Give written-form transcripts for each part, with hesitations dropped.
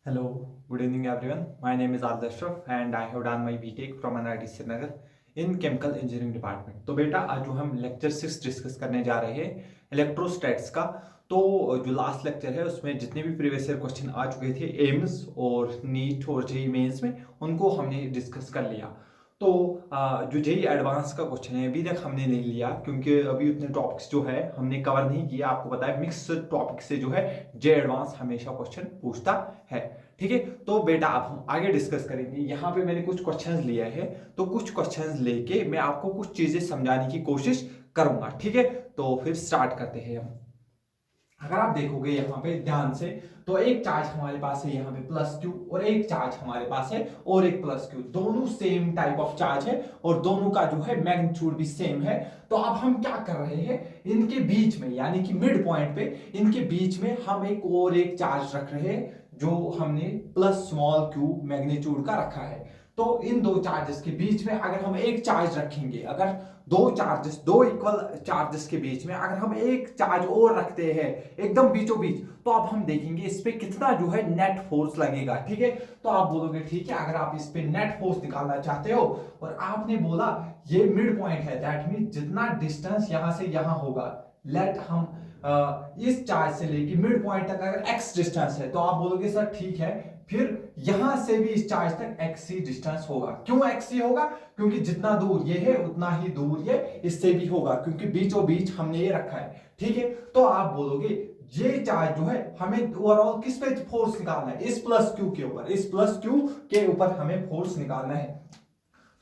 Hello, good evening everyone. My name is Adarsh and I have done my BTech from NIT Srinagar in Chemical Engineering Department. तो बेटा आज जो हम lecture 6 discuss करने जा रहे हैं इलेक्ट्रोस्टैट्स का। तो जो लास्ट लेक्चर है उसमें जितने भी प्रीवियस ईयर क्वेश्चन आ चुके थे एम्स और नीट और जेई मेंस में उनको हमने डिस्कस कर लिया। तो जो जेई एडवांस का क्वेश्चन है अभी तक हमने नहीं लिया क्योंकि अभी उतने टॉपिक्स जो है हमने कवर नहीं किया। आपको पता है मिक्स टॉपिक से जो है जे एडवांस हमेशा क्वेश्चन पूछता है। ठीक है, तो बेटा अब हम आगे डिस्कस करेंगे। यहाँ पे मैंने कुछ क्वेश्चंस लिए हैं, तो कुछ क्वेश्चंस लेके मैं आपको कुछ चीजें समझाने की कोशिश करूंगा। ठीक है, तो फिर स्टार्ट करते हैं हम। अगर आप देखोगे यहाँ पे ध्यान से, तो एक चार्ज हमारे पास है यहाँ पे प्लस क्यू और एक चार्ज हमारे पास है और एक प्लस क्यू, दोनों सेम टाइप ऑफ चार्ज है और दोनों का जो है मैग्नीट्यूड भी सेम है। तो अब हम क्या कर रहे हैं, इनके बीच में यानी कि मिड पॉइंट पे इनके बीच में हम एक चार्ज रख रहे हैं जो हमने प्लस स्मॉल क्यू मैग्नीट्यूड का रखा है। तो इन दो चार्जेस के बीच में अगर हम एक चार्ज रखेंगे, अगर दो इक्वल चार्जेस के बीच में अगर हम एक चार्ज और रखते हैं एकदम बीचों बीच, तो अब हम देखेंगे इस पे कितना जो है नेट फोर्स लगेगा। ठीक है, तो आप बोलोगे ठीक है, अगर आप इस पे नेट फोर्स निकालना चाहते हो और आपने बोला ये मिड पॉइंट है, दैट मीन जितना डिस्टेंस यहां से यहां होगा, लेट हम इस चार्ज से लेके मिड पॉइंट तक अगर x डिस्टेंस है, तो आप बोलोगे सर ठीक है, फिर यहां से भी इस चार्ज तक x ही डिस्टेंस होगा। क्यों x ही होगा? क्योंकि जितना दूर ये है उतना ही दूर ये इससे भी होगा, क्योंकि बीचों बीच हमने ये रखा है। ठीक है, तो आप बोलोगे ये चार्ज जो है हमें ओवरऑल किस पे फोर्स निकालना है, इस प्लस क्यू के ऊपर, इस प्लस क्यू के ऊपर हमें फोर्स निकालना है।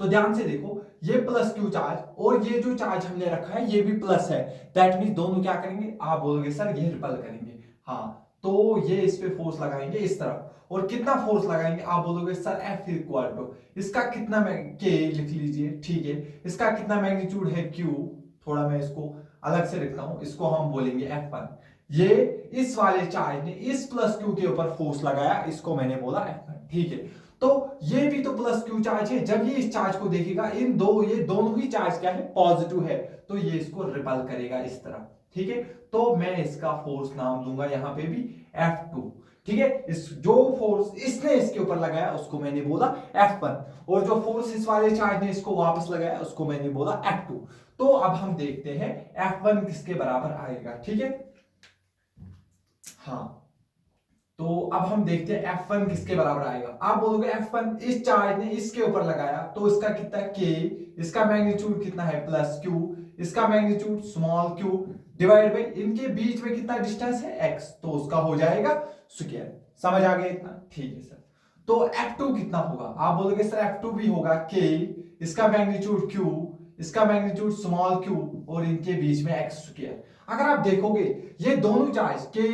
तो ध्यान से देखो, ये प्लस क्यू चार्ज और ये जो चार्ज हमने रखा है ये भी प्लस है, दैट मीन दोनों क्या करेंगे, आप बोलोगे सर ये रिपल करेंगे। हाँ, तो ये इस पे फोर्स लगाएंगे इस तरफ, और कितना फोर्स लगाएंगे, आप बोलोगे सर F इक्वल टू इसका कितना के लिख लीजिए। ठीक है, इसका कितना मैग्नीट्यूड है Q, थोड़ा मैं इसको अलग से लिखता हूं, इसको हम बोलेंगे F1। ये इस वाले चार्ज ने इस प्लस क्यू के ऊपर फोर्स लगाया, इसको मैंने बोला F1। ठीक है, तो ये भी तो प्लस क्यू चार्ज है, जब ये इस चार्ज को देखेगा, ये दोनों ही चार्ज क्या है, पॉजिटिव है, तो ये इसको रिपल करेगा इस तरफ। ठीक है, तो मैं इसका फोर्स नाम दूंगा यहां पे भी F2। ठीक है, इस जो फोर्स इसने इसके ऊपर लगाया उसको मैंने बोला F1, और जो फोर्स इस वाले चार्ज ने इसको वापस लगाया उसको मैंने बोला F2। तो अब हम देखते हैं F1 किसके बराबर आएगा। ठीक है, हाँ, तो अब हम देखते हैं F1 किसके बराबर आएगा। आप बोलोगे F1 इस चार्ज ने इसके ऊपर लगाया, तो इसका कितना K, इसका मैग्नीट्यूड कितना है प्लस Q, इसका magnitude small q, divide by इनके बीच में कितना डिस्टेंस है x, तो उसका हो जाएगा स्क्वायर। समझ आ गया इतना? ठीक है सर। तो F2 कितना होगा, आप बोलोगे सर F2 भी होगा K, इसका मैग्नीट्यूड Q, इसका मैग्नीट्यूड स्मॉल q, और इनके बीच में x स्क्वायर। अगर आप देखोगे ये दोनों charge K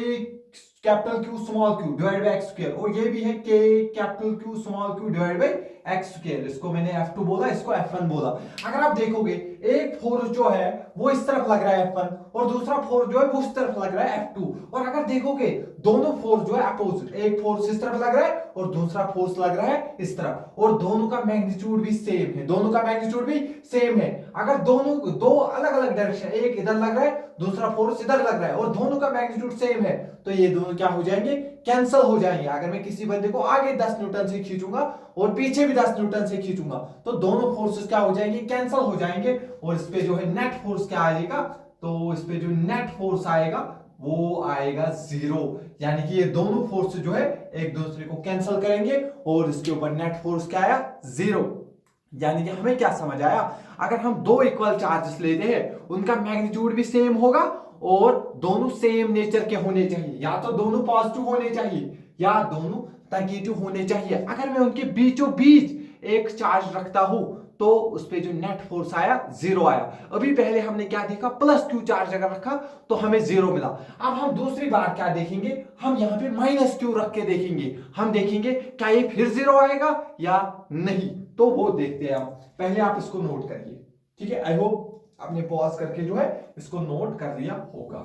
capital Q small q divide by x square, और ये भी है K capital Q small q divide by x square, इसको मैंने F2 बोला, इसको F1 बोला। अगर आप देखोगे एक फोर्स जो है वो इस तरफ लग रहा है F1, और दूसरा फोर्स जो है वो उस तरफ लग रहा है F2, और अगर देखोगे दोनों फोर्स जो है अपोजिट, एक फोर्स इस तरफ लग रहा है और दूसरा फोर्स लग रहा है इस तरफ, और दोनों का मैग्नीट्यूड भी सेम है, दोनों का मैग्नीट्यूड भी सेम है। अगर दोनों दो अलग अलग डायरेक्शन, एक इधर लग रहा है दूसरा फोर्स इधर लग रहा है, और दोनों का मैग्नीट्यूड सेम है, तो ये दोनों क्या हो जाएंगे, कैंसिल हो जाएंगे। अगर मैं किसी बंदे को आगे 10 न्यूटन से खींचूंगा और पीछे भी 10 न्यूटन से खींचूंगा, तो दोनों फोर्सेस क्या हो जाएंगे, कैंसिल हो जाएंगे, और इस पे जो है नेट फोर्स क्या आएगा, तो इस पे जो नेट फोर्स आएगा वो आएगा जीरो, यानी कि ये दोनों फोर्स जो है एक दूसरे को कैंसिल करेंगे और इसके ऊपर नेट फोर्स क्या आया, जीरो। यानी कि हमें क्या समझ आया, अगर हम दो इक्वल चार्जेस लेते हैं उनका मैग्नीट्यूड भी सेम होगा और दोनों सेम नेचर के होने चाहिए, या तो दोनों पॉजिटिव होने चाहिए या दोनों नेगेटिव होने चाहिए। अगर मैं उनके बीचों बीच एक चार्ज रखता हूं तो उस पे जो नेट फोर्स आया जीरो आया। अभी पहले हमने क्या देखा, प्लस क्यू चार्ज अगर रखा तो हमें जीरो मिला। अब हम दूसरी बार क्या देखेंगे, हम यहाँ पे माइनस क्यू रख के देखेंगे, हम देखेंगे क्या ये फिर जीरो आएगा या नहीं, तो वो देखते हैं हम। पहले आप इसको नोट करिए। ठीक है, आई होप आपने पॉज करके जो है इसको नोट कर लिया होगा।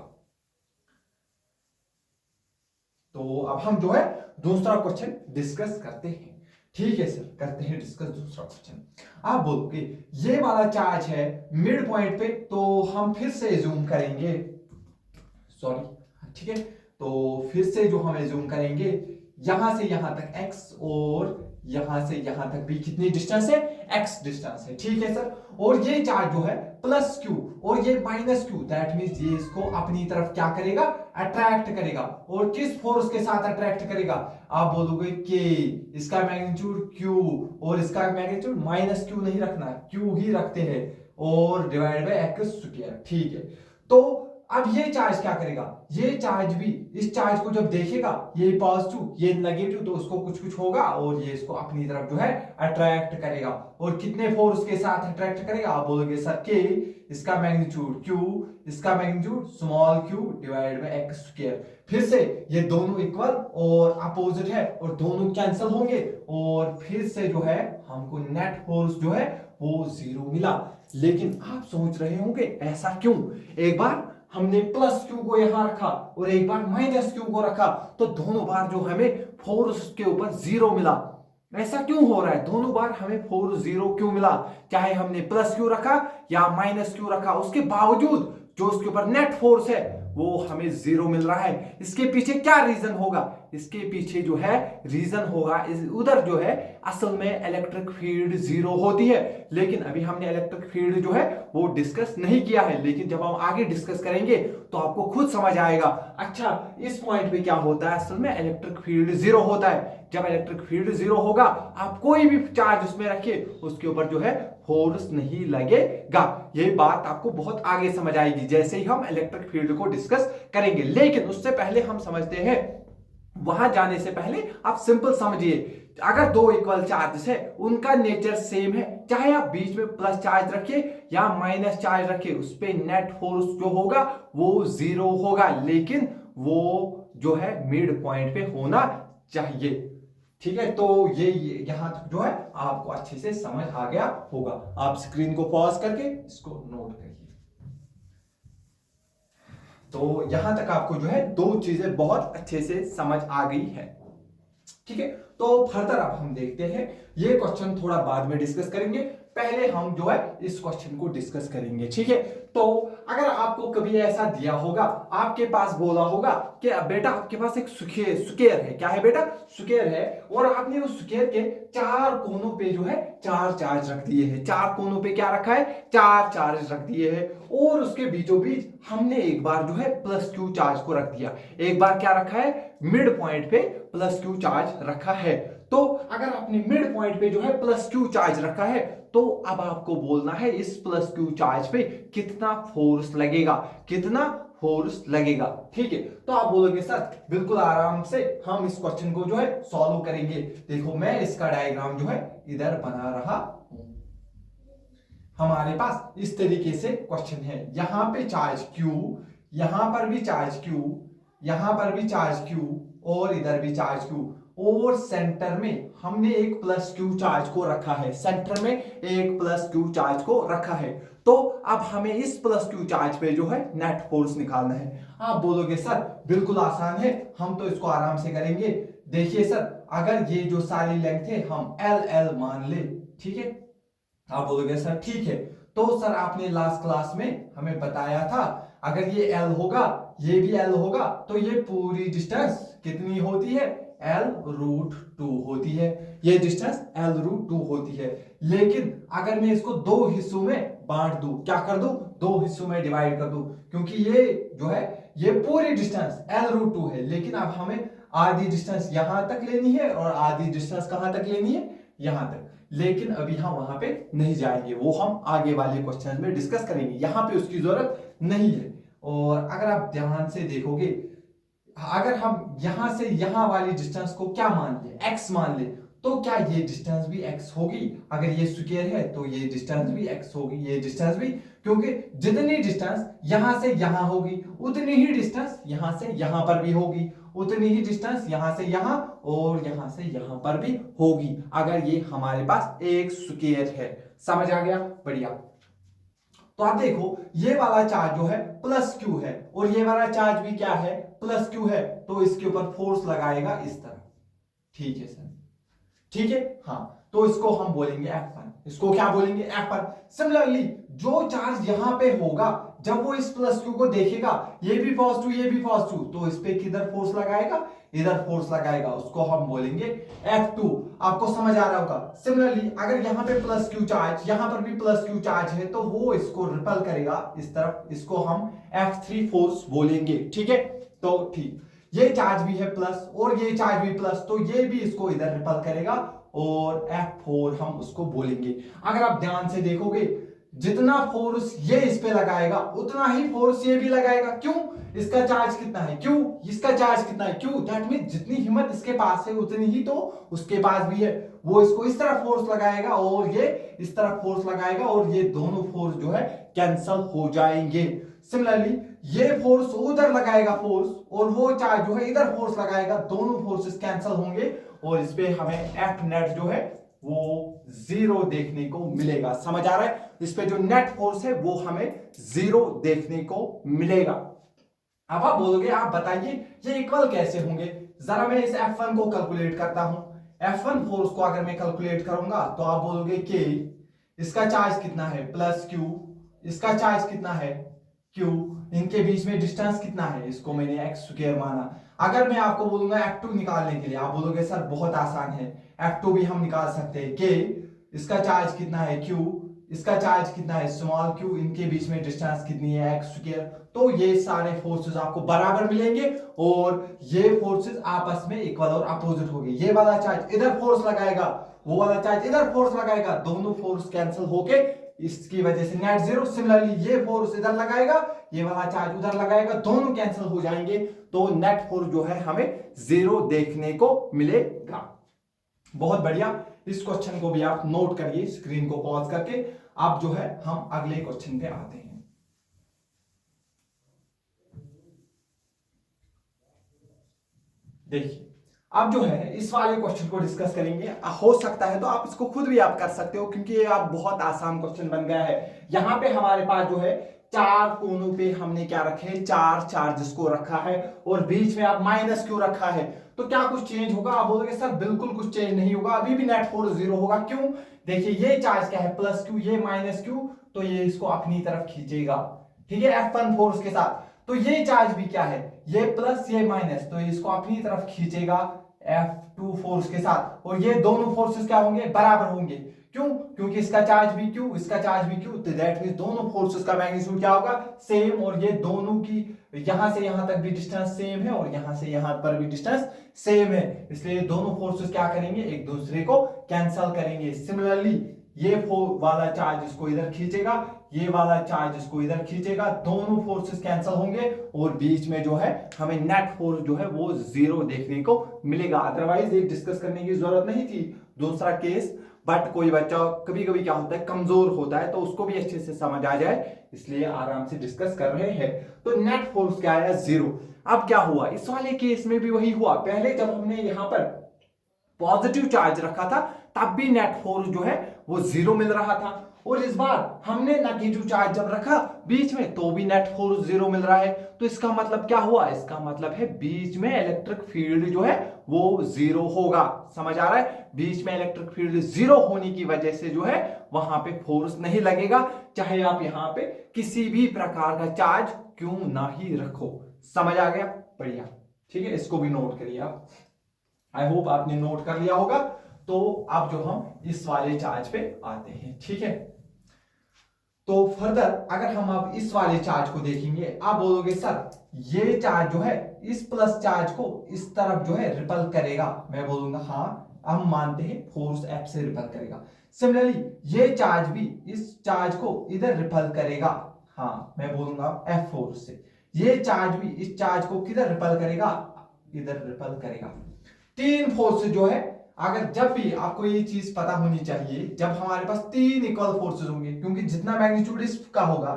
तो अब हम जो है दूसरा क्वेश्चन डिस्कस करते हैं। ठीक है सर, करते हैं डिस्कस दूसरा क्वेश्चन। आप बोलोगे ये वाला चार्ज है मिड पॉइंट पे, तो हम फिर से जूम करेंगे, सॉरी, ठीक है, तो फिर से जो हम जूम करेंगे यहां से यहां तक x और यहां से यहां तक भी कितनी डिस्टेंस है, x डिस्टेंस है, ठीक है सर। और ये चार्ज जो है प्लस q और ये माइनस q, दैट मींस ये इसको अपनी तरफ क्या करेगा, अट्रैक्ट करेगा। और किस फोर्स के साथ अट्रैक्ट करेगा, आप बोलोगे k, इसका मैग्नीट्यूड q और इसका मैग्नीट्यूड माइनस q नहीं रखना, q ही रखते हैं, और डिवाइड बाय x स्क्वायर, ठीक है। तो अब ये चार्ज क्या करेगा, ये चार्ज भी इस चार्ज को जब देखेगा, ये पॉजिटिव ये नेगेटिव, तो उसको कुछ कुछ होगा और ये इसको अपनी तरफ जो है अट्रैक्ट करेगा। और कितने फोर्स के साथ अट्रैक्ट करेगा, आप बोलोगे सर के, इसका मैग्नीट्यूड q, इसका magnitude small q divide by x square. फिर से ये दोनों इक्वल और अपोजिट है और दोनों कैंसिल होंगे, और फिर से जो है हमको नेट फोर्स जो है वो 0 मिला। लेकिन आप सोच रहे होंगे ऐसा क्यों, एक बार हमने प्लस क्यू को यहां रखा और एक बार माइनस क्यू को रखा, तो दोनों बार जो हमें फोर्स के ऊपर 0 मिला, ऐसा क्यों हो रहा है, दोनों बार हमें फोर्स 0 क्यों मिला, चाहे हमने प्लस क्यू रखा या माइनस क्यू रखा, उसके बावजूद जो उसके ऊपर नेट फोर्स है वो हमें 0 मिल रहा है। इसके पीछे क्या रीजन होगा, इसके पीछे जो है रीजन होगा, उधर जो है असल में इलेक्ट्रिक फील्ड 0 होती है, लेकिन अभी हमने इलेक्ट्रिक फील्ड जो है वो डिस्कस नहीं किया है, लेकिन जब हम आगे डिस्कस करेंगे तो आपको खुद समझ आएगा। अच्छा, इस पॉइंट पे क्या होता है, असल में इलेक्ट्रिक फील्ड 0 होता है। जब इलेक्ट्रिक फील्ड 0 होगा, आप कोई भी चार्ज उसमें रखिए, उसके ऊपर जो है फोर्स नहीं लगेगा। ये बात आपको बहुत आगे समझ आएगी जैसे ही हम इलेक्ट्रिक फील्ड को डिस्कस करेंगे। लेकिन उससे पहले हम समझते हैं, वहां जाने से पहले आप सिंपल समझिए, अगर दो इक्वल चार्जेस है, उनका नेचर सेम है, चाहे आप बीच में प्लस चार्ज रखिए या माइनस चार्ज रखिए, उस पे नेट फोर्स जो होगा वो 0 होगा, लेकिन वो जो है मिड पॉइंट पे होना चाहिए, ठीक है। तो ये यहां तक जो है आपको अच्छे से समझ आ गया होगा। आप स्क्रीन को पॉज करके इसको नोट करिए। तो यहां तक आपको जो है दो चीजें बहुत अच्छे से समझ आ गई है, ठीक है। तो फर्दर अब हम देखते हैं, ये क्वेश्चन थोड़ा बाद में डिस्कस करेंगे, पहले हम जो है इस क्वेश्चन को डिस्कस करेंगे, ठीक है। तो अगर आपको कभी ऐसा दिया होगा, आपके पास बोला होगा कि बेटा आपके पास एक स्क्वायर है, क्या है बेटा, स्क्वायर है, और आपने उस स्क्वायर के चार कोनों पे जो है चार चार्ज रख दिए हैं, चार कोनों पे क्या रखा है, चार चार्ज रख दिए हैं, और उसके बीचों बीच हमने एक बार जो है प्लस क्यू चार्ज को रख दिया, एक बार क्या रखा है, मिड पॉइंट पे प्लस क्यू चार्ज रखा है। तो अगर आपने मिड पॉइंट पे जो है प्लस क्यू चार्ज रखा है, तो अब आपको बोलना है इस प्लस क्यू चार्ज पे कितना फोर्स लगेगा, कितना फोर्स लगेगा, ठीक है। तो आप बोलोगे सर बिल्कुल आराम से हम इस क्वेश्चन को जो है सॉल्व करेंगे। देखो मैं इसका डायग्राम जो है इधर बना रहा हूं, हमारे पास इस तरीके से क्वेश्चन है, यहां पे चार्ज Q, यहां पर भी चार्ज Q, यहां पर भी चार्ज Q और इधर भी चार्ज Q, और सेंटर में हमने एक प्लस क्यू चार्ज को रखा है, सेंटर में एक प्लस क्यू चार्ज को रखा है। तो अब हमें इस प्लस क्यू चार्ज पे जो है नेट फोर्स निकालना है। आप बोलोगे सर बिल्कुल आसान है, हम तो इसको आराम से करेंगे। देखिए सर, अगर ये जो सारी लेंथ है हम LL मान ले, ठीक है। आप बोलोगे सर ठीक है, तो सर आपने लास्ट क्लास में हमें बताया था, अगर ये L होगा ये भी L होगा, तो ये पूरी डिस्टेंस कितनी होती है, L√2 होती है, ये डिस्टेंस L√2 होती है। लेकिन अगर मैं इसको दो हिस्सों में बांट दूं, क्या कर दूं, दो हिस्सों में डिवाइड कर दूं, क्योंकि ये जो है ये पूरी डिस्टेंस L√2 है, लेकिन अब हमें आधी डिस्टेंस यहां तक लेनी है और आधी डिस्टेंस कहां तक लेनी है, यहां तक। लेकिन अभी हम वहां पे नहीं जाएंगे, वो हम आगे वाले क्वेश्चन में डिस्कस करेंगे, यहां पे उसकी जरूरत नहीं है। और अगर आप ध्यान से देखोगे, अगर हम यहां से यहां वाली डिस्टेंस को क्या मान ले, x मान ले, तो क्या ये डिस्टेंस भी x होगी, अगर ये स्क्वायर है तो ये डिस्टेंस भी x होगी, ये डिस्टेंस भी, क्योंकि जितनी डिस्टेंस यहां से यहां होगी उतनी ही डिस्टेंस यहां से यहां पर भी होगी, उतनी ही डिस्टेंस यहां से यहां और यहां से यहां पर भी होगी, अगर ये हमारे पास एक स्क्वायर है। समझ आ गया, बढ़िया। तो आप देखो ये वाला चार्ज जो है प्लस क्यू है और ये वाला चार्ज भी क्या है, प्लस क्यू है, तो इसके ऊपर फोर्स लगाएगा इस तरह, ठीक है सर, ठीक है। हाँ, तो इसको हम बोलेंगे F1, इसको क्या बोलेंगे F1। सिमिलरली जो चार्ज यहां पे होगा, जब वो इस प्लस क्यू को देखेगा, ये भी पॉजिटिव ये भी पॉजिटिव, तो इस पे किधर फोर्स लगाएगा, इधर फोर्स लगाएगा, उसको हम बोलेंगे F2। आपको समझ आ रहा होगा। सिमिलरली अगर यहाँ पे प्लस क्यू चार्ज, यहां पर भी प्लस क्यू चार्ज है, तो वो इसको रिपल करेगा इस तरफ, इसको हम F3 फोर्स बोलेंगे। ठीक है, तो ठीक, ये चार्ज भी है प्लस और ये चार्ज भी प्लस, तो ये भी इसको इधर रिपल करेगा और F4 हम उसको बोलेंगे। अगर आप ध्यान से देखोगे, जितना फोर्स ये इस पे लगाएगा उतना ही फोर्स ये भी लगाएगा। क्यों? इसका चार्ज कितना है क्यों, इसका चार्ज कितना है क्यों, दैट मीन जितनी हिम्मत इसके पास है उतनी ही तो उसके पास भी है। वो इसको इस तरफ फोर्स लगाएगा और ये इस तरफ फोर्स लगाएगा और ये दोनों फोर्स जो है कैंसल हो जाएंगे। सिमिलरली ये फोर्स उधर लगाएगा फोर्स और वो चार्ज जो है इधर फोर्स लगाएगा, दोनों फोर्सेस कैंसल होंगे और इस पे हमें F नेट जो है वो 0 देखने को मिलेगा। समझ आ रहा है? इस पे जो नेट फोर्स है वो हमें 0 देखने को मिलेगा। अब आप बोलोगे, आप बताइए ये इक्वल कैसे होंगे। जरा मैं इस F1 को कैलकुलेट करता हूं। F1 फोर्स को अगर मैं कैलकुलेट करूंगा तो आप बोलोगे कि इसका चार्ज कितना है प्लस Q, इसका चार्ज कितना है Q, इनके बीच में डिस्टेंस कितना है, इसको मैंने x² माना। अगर मैं आपको बोलूंगा F2 निकालने के लिए, आप बोलोगे सर बहुत आसान है, F2 भी हम निकाल सकते हैं कि इसका चार्ज कितना है Q, इसका चार्ज कितना है स्मॉल q, इनके बीच में डिस्टेंस कितनी है x²। तो ये सारे फोर्सेस आपको बराबर मिलेंगे और ये फोर्सेस आपस में इक्वल और अपोजिट होंगे। ये वाला चार्ज इधर फोर्स लगाएगा, वो वाला चार्ज इधर फोर्स लगाएगा, दोनों फोर्स कैंसिल होके इसकी वजह से नेट 0। सिमिलरली ये फोर्स इधर लगाएगा, ये वाला चार्ज उधर लगाएगा, दोनों कैंसिल हो जाएंगे, तो नेट फोर्स जो है हमें 0 देखने को मिलेगा। बहुत बढ़िया, इस क्वेश्चन को भी आप नोट करिए स्क्रीन को पॉज करके। अब जो है हम अगले क्वेश्चन पे आते हैं। देखिए, अब जो है इस वाले क्वेश्चन को डिस्कस करेंगे। हो सकता है तो आप इसको खुद भी आप कर सकते हो, क्योंकि ये आप बहुत आसान क्वेश्चन बन गया है। यहां पे हमारे पास जो है चार कोनों पे हमने क्या रखे, चार चार्जेस को रखा है और बीच में आप माइनस क्यू रखा है। तो क्या कुछ चेंज होगा? आप बोलोगे सर बिल्कुल कुछ चेंज नहीं होगा, अभी भी नेट फोर्स 0 होगा। क्यों? देखिए, ये चार्ज क्या है प्लस क्यू, ये माइनस क्यू, तो ये इसको अपनी तरफ खींचेगा, ठीक है, F1 फोर्स के साथ। तो ये चार्ज भी क्या है, ये प्लस ये माइनस, तो इसको अपनी तरफ खींचेगा F2 फोर्स के साथ, और ये दोनों फोर्सेस क्या होंगे, बराबर होंगे। क्यों? क्योंकि इसका चार्ज भी क्यू, इसका चार्ज भी क्यू, तो दैट मींस दोनों फोर्सेस का मैग्नीट्यूड क्या होगा, सेम। और ये दोनों की यहां से यहां तक भी डिस्टेंस सेम है और यहां से यहां पर भी डिस्टेंस सेम है, इसलिए दोनों फोर्सेस क्या करेंगे, एक दूसरे को कैंसिल करेंगे। सिमिलरली ये वाला चार्ज इसको इधर खींचेगा, ये वाला चार्ज इसको इधर खींचेगा, दोनों फोर्सेस कैंसिल होंगे और बीच में जो है हमें नेट फोर्स जो है वो 0 देखने को मिलेगा। अदरवाइज ये डिस्कस करने की जरूरत नहीं थी दूसरा केस, बट कोई बच्चा कभी कभी क्या होता है, कमजोर होता है, तो उसको भी अच्छे से समझ आ जाए, इसलिए आराम से डिस्कस कर रहे हैं। तो नेट फोर्स क्या आया, 0। अब क्या हुआ इस वाले केस में भी वही हुआ, पहले जब हमने यहां पर पॉजिटिव चार्ज रखा था तब भी नेट फोर्स जो है वो 0 मिल रहा था, और इस बार हमने नेगेटिव चार्ज जब रखा बीच में तो भी नेट फोर्स 0 मिल रहा है। तो इसका मतलब क्या हुआ, इसका मतलब है बीच में इलेक्ट्रिक फील्ड जो है वो 0 होगा। समझ आ रहा है? बीच में इलेक्ट्रिक फील्ड 0 होने की वजह से जो है वहां पे फोर्स नहीं लगेगा, चाहे आप यहां पे किसी भी प्रकार का चार्ज क्यों ना ही रखो। समझ आ गया? बढ़िया, ठीक है, इसको भी नोट करिए आप। आई होप आपने नोट कर लिया होगा। तो अब जो हम इस वाले चार्ज पे आते हैं, ठीक है। तो फर्दर अगर हम अब इस वाले चार्ज को देखेंगे, आप बोलोगे सर ये चार्ज जो है इस प्लस चार्ज को इस तरफ जो है रिपल करेगा। मैं बोलूंगा हाँ, हम मानते हैं फोर्स F से रिपल करेगा। सिमिलरली ये चार्ज भी इस चार्ज को इधर रिपल करेगा। हाँ, मैं बोलूंगा F फोर्स से। ये चार्ज भी इस चार्ज को किधर रिपल करेगा, इधर रिपल करेगा। तीन फोर्स जो है, अगर जब भी आपको ये चीज पता होनी चाहिए, जब हमारे पास तीन इक्वल फोर्सेस होंगे, क्योंकि जितना मैग्नीट्यूड इसका होगा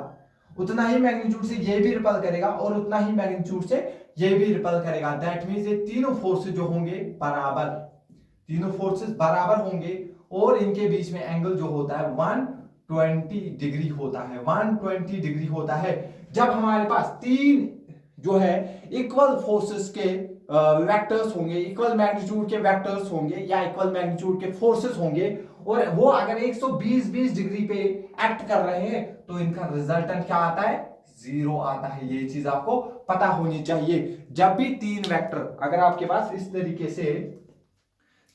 उतना ही मैग्नीट्यूड से ये भी रिपल करेगा और उतना ही मैग्नीट्यूड से ये भी रिपल करेगा। दैट मींस ये तीनों फोर्सेस जो होंगे बराबर, तीनों फोर्सेस बराबर होंगे और इनके बीच में एंगल जो होता है 120 डिग्री होता है, 120 डिग्री होता है। जब हमारे पास तीन जो है इक्वल फोर्सेस के वेक्टर्स होंगे, इक्वल मैग्नीट्यूड के वेक्टर्स होंगे या इक्वल मैग्नीट्यूड के फोर्सेस होंगे, और वो अगर 120 डिग्री पे एक्ट कर रहे हैं तो इनका रिजल्टेंट क्या आता है, जीरो आता है। ये चीज आपको पता होनी चाहिए। जब भी तीन वेक्टर, अगर आपके पास इस तरीके से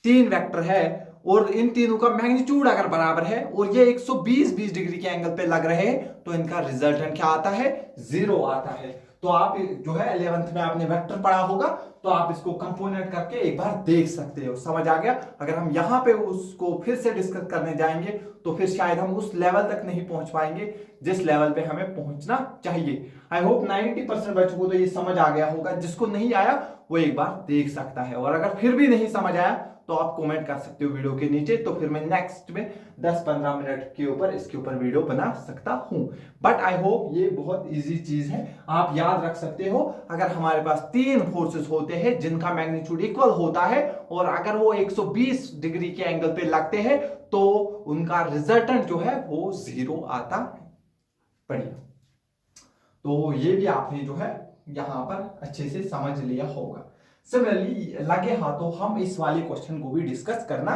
तीन वेक्टर है और इन तीनों का मैग्नीट्यूड अगर बराबर है और ये 120 डिग्री के एंगल पे लग रहे हैं तो इनका रिजल्टेंट क्या आता है, जीरो आता है। तो आप जो है 11th में आपने वेक्टर पढ़ा होगा, तो आप इसको कंपोनेंट करके एक बार देख सकते हो, समझ आ गया। अगर हम यहां पे उसको फिर से डिस्कस करने जाएंगे तो फिर शायद हम उस लेवल तक नहीं पहुंच पाएंगे जिस लेवल पे हमें पहुंचना चाहिए। आई होप 90% बच्चों को तो ये समझ आ गया होगा। जिसको नहीं आया वो एक बार देख सकता है, और अगर फिर भी नहीं समझ आया तो आप कमेंट कर सकते हो वीडियो के नीचे, तो फिर मैं नेक्स्ट में 10-15 मिनट के ऊपर इसके ऊपर वीडियो बना सकता हूं। बट आई होप ये बहुत इजी चीज है, आप याद रख सकते हो। अगर हमारे पास तीन फोर्सेस होते हैं जिनका मैग्नीट्यूड इक्वल होता है और अगर वो 120 डिग्री के एंगल पे लगते हैं तो उनका रिजल्टेंट जो है वो जीरो आता है। बढ़िया, तो ये भी आपने जो है यहां पर अच्छे से समझ लिया होगा। सिमिलरली लगे हाथों हम इस वाले क्वेश्चन को भी डिस्कस करना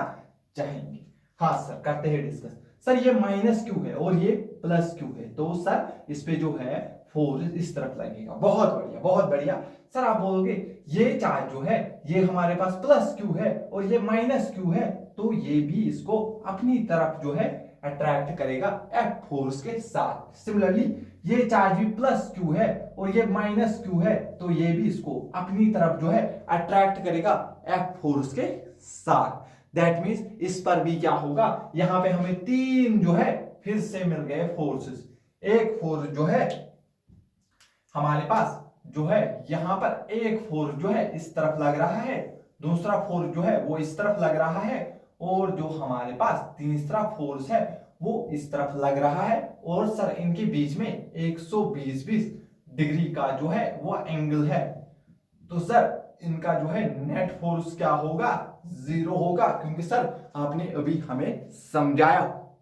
चाहेंगे। हाँ सर, करते हैं डिस्कस। सर ये माइनस क्यू है और ये प्लस क्यू है, तो सर इस पे जो है फोर्स इस तरफ लगेगा। बहुत बढ़िया, बहुत बढ़िया। सर आप बोलोगे ये चार्ज जो है ये हमारे पास प्लस क्यू है और ये माइनस क्यू है, तो ये भी इसको अपनी तरफ जो है अट्रैक्ट करेगा एफ फोर्स के साथ। सिमिलरली ये चार्ज भी प्लस क्यू है और ये माइनस क्यू है, तो ये भी इसको अपनी तरफ जो है अट्रैक्ट करेगा एफ फोर्स के साथ। दैट मींस इस पर भी क्या होगा, यहां पे हमें तीन जो है फिर से मिल गए फोर्सेस। एक फोर्स जो है हमारे पास जो है यहां पर एक फोर्स जो है इस तरफ लग रहा है, दूसरा फोर्स जो है वो इस तरफ लग रहा है, और जो हमारे पास तीसरा फोर्स है वो इस तरफ लग रहा है। और सर इनके बीच में 120 डिग्री का जो है वो एंगल है, तो सर इनका जो है नेट फोर्स क्या होगा, जीरो होगा, क्योंकि सर आपने अभी हमें समझाया।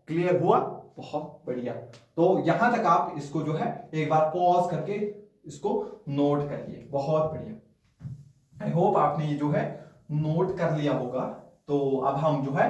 क्लियर हुआ? बहुत बढ़िया। तो यहां तक आप इसको जो है एक बार पॉज करके इसको नोट करिए। बहुत बढ़िया, आई होप आपने ये जो है नोट कर लिया होगा। तो अब हम जो है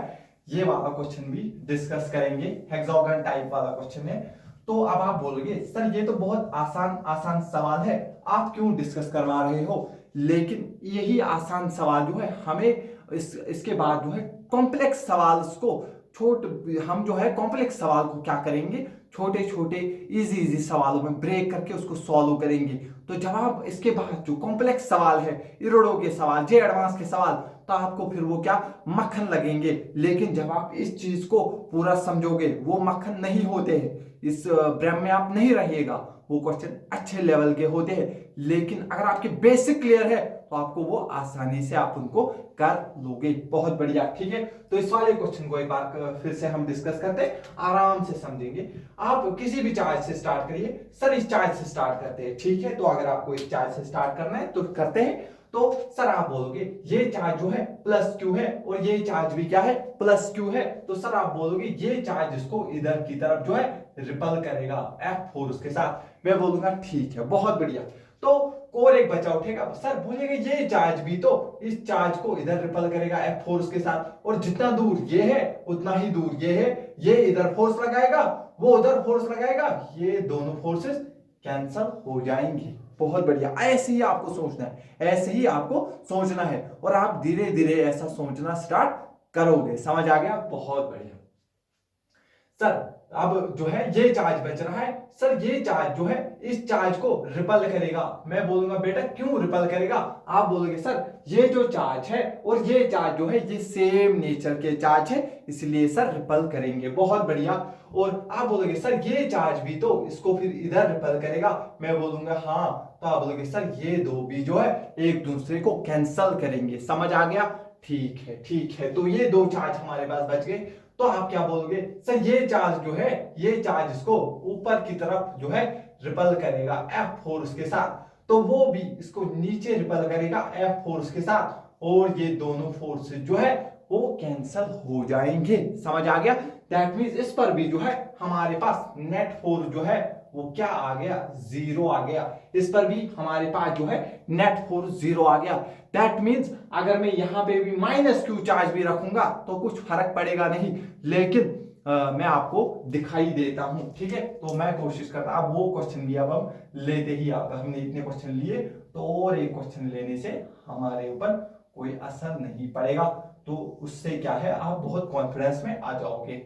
ये वाला क्वेश्चन भी डिस्कस करेंगे, हेक्सागोन टाइप वाला क्वेश्चन है। तो अब आप बोलोगे सर ये तो बहुत आसान आसान सवाल है, आप क्यों डिस्कस करवा रहे हो? लेकिन यही आसान सवाल जो है हमें इसके बाद जो है कॉम्प्लेक्स सवाल को हम जो है कॉम्प्लेक्स सवाल को क्या करेंगे, छोटे छोटे इजी इजी सवालों में ब्रेक करके उसको सॉल्व करेंगे। तो जब आप इसके बाद जो कॉम्प्लेक्स सवाल है, इरोडो के सवाल, जे एडवांस के सवाल, तो आपको फिर वो क्या मक्खन लगेंगे। लेकिन जब आप इस चीज को पूरा समझोगे वो मक्खन नहीं होते हैं, इस भ्रम में आप नहीं रहिएगा, वो क्वेश्चन अच्छे लेवल के होते हैं। लेकिन अगर आपके बेसिक क्लियर है तो आपको वो आसानी से आप उनको कर लोगे। बहुत बढ़िया, ठीक है। तो इस वाले क्वेश्चन को एक बार फिर से हम डिस्कस करते हैं, आराम से समझेंगे। आप किसी भी चार्ज से स्टार्ट करिए। सर इस चार्ज से स्टार्ट करते हैं, ठीक है। तो अगर आपको इस चार्ज से स्टार्ट करना है तो करते हैं। तो सर आप बोलोगे ये चार्ज जो है प्लस क्यू है और ये चार्ज भी क्या है, प्लस क्यू है। तो सर आप बोलोगे ये चार्ज इसको इधर की तरफ जो है रिपल करेगा एफ फोर्स के साथ। मैं बोलूंगा ठीक है, बहुत बढ़िया। तो और एक बचा उठेगा, सर बोलेगा ये चार्ज भी तो इस चार्ज को इधर रिपल करेगा एफ फोर्स के साथ, और जितना दूर ये है उतना ही दूर ये है। ये इधर फोर्स लगाएगा, वो उधर फोर्स लगाएगा, ये दोनों फोर्सेस कैंसल हो जाएंगी। बहुत बढ़िया, ऐसे ही आपको सोचना है, ऐसे ही आपको सोचना है, और आप धीरे धीरे ऐसा सोचना स्टार्ट करोगे। समझ आ गया? बहुत बढ़िया। सर अब जो है ये चार्ज बच रहा है, सर ये चार्ज जो है इस चार्ज को रिपल करेगा। मैं बोलूंगा बेटा क्यों रिपल करेगा? आप बोलोगे सर ये जो चार्ज है और ये चार्ज जो है ये सेम नेचर के चार्ज है, इसलिए सर रिपल करेंगे। बहुत बढ़िया। और आप बोलोगे सर ये चार्ज भी तो इसको फिर इधर रिपल करेगा। मैं बोलूंगा हाँ। तो आप बोलोगे सर ये दो भी जो है एक दूसरे को कैंसल करेंगे। समझ आ गया? ठीक है, ठीक है। तो ये दो चार्ज हमारे पास बच गए। तो आप क्या बोलोगे, सर ये चार्ज जो है ये चार्ज इसको ऊपर की तरफ जो है रिपल करेगा एफ फोर्स के साथ, तो वो भी इसको नीचे रिपल करेगा एफ फोर्स के साथ, और ये दोनों फोर्सेस जो है वो कैंसल हो जाएंगे। समझ आ गया? दैट मींस इस पर भी जो है हमारे पास नेट फोर्स जो है वो क्या आ गया, 0 आ गया। इस पर भी हमारे पास जो है नेट फोर्स 0 आ गया। दैट मीन्स अगर मैं यहाँ पे भी -q चार्ज भी रखूंगा तो कुछ फर्क पड़ेगा नहीं, लेकिन मैं आपको दिखाई देता हूं। ठीक है, तो मैं कोशिश करता, अब वो क्वेश्चन भी अब हम लेते ही, अब हमने इतने क्वेश्चन लिए तो और एक क्वेश्चन लेने से हमारे ऊपर कोई असर नहीं पड़ेगा, तो उससे क्या है, आप बहुत कॉन्फिडेंस में आ जाओगे।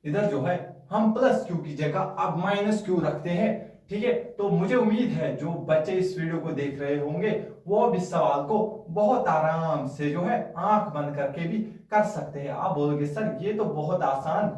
इधर जो है हम +q की जगह अब -q रखते हैं। ठीक है, तो मुझे उम्मीद है जो बच्चे इस वीडियो को देख रहे होंगे वो अब इस सवाल को बहुत आराम से जो है आंख बंद करके भी कर सकते हैं। आप बोलोगे सर ये तो बहुत आसान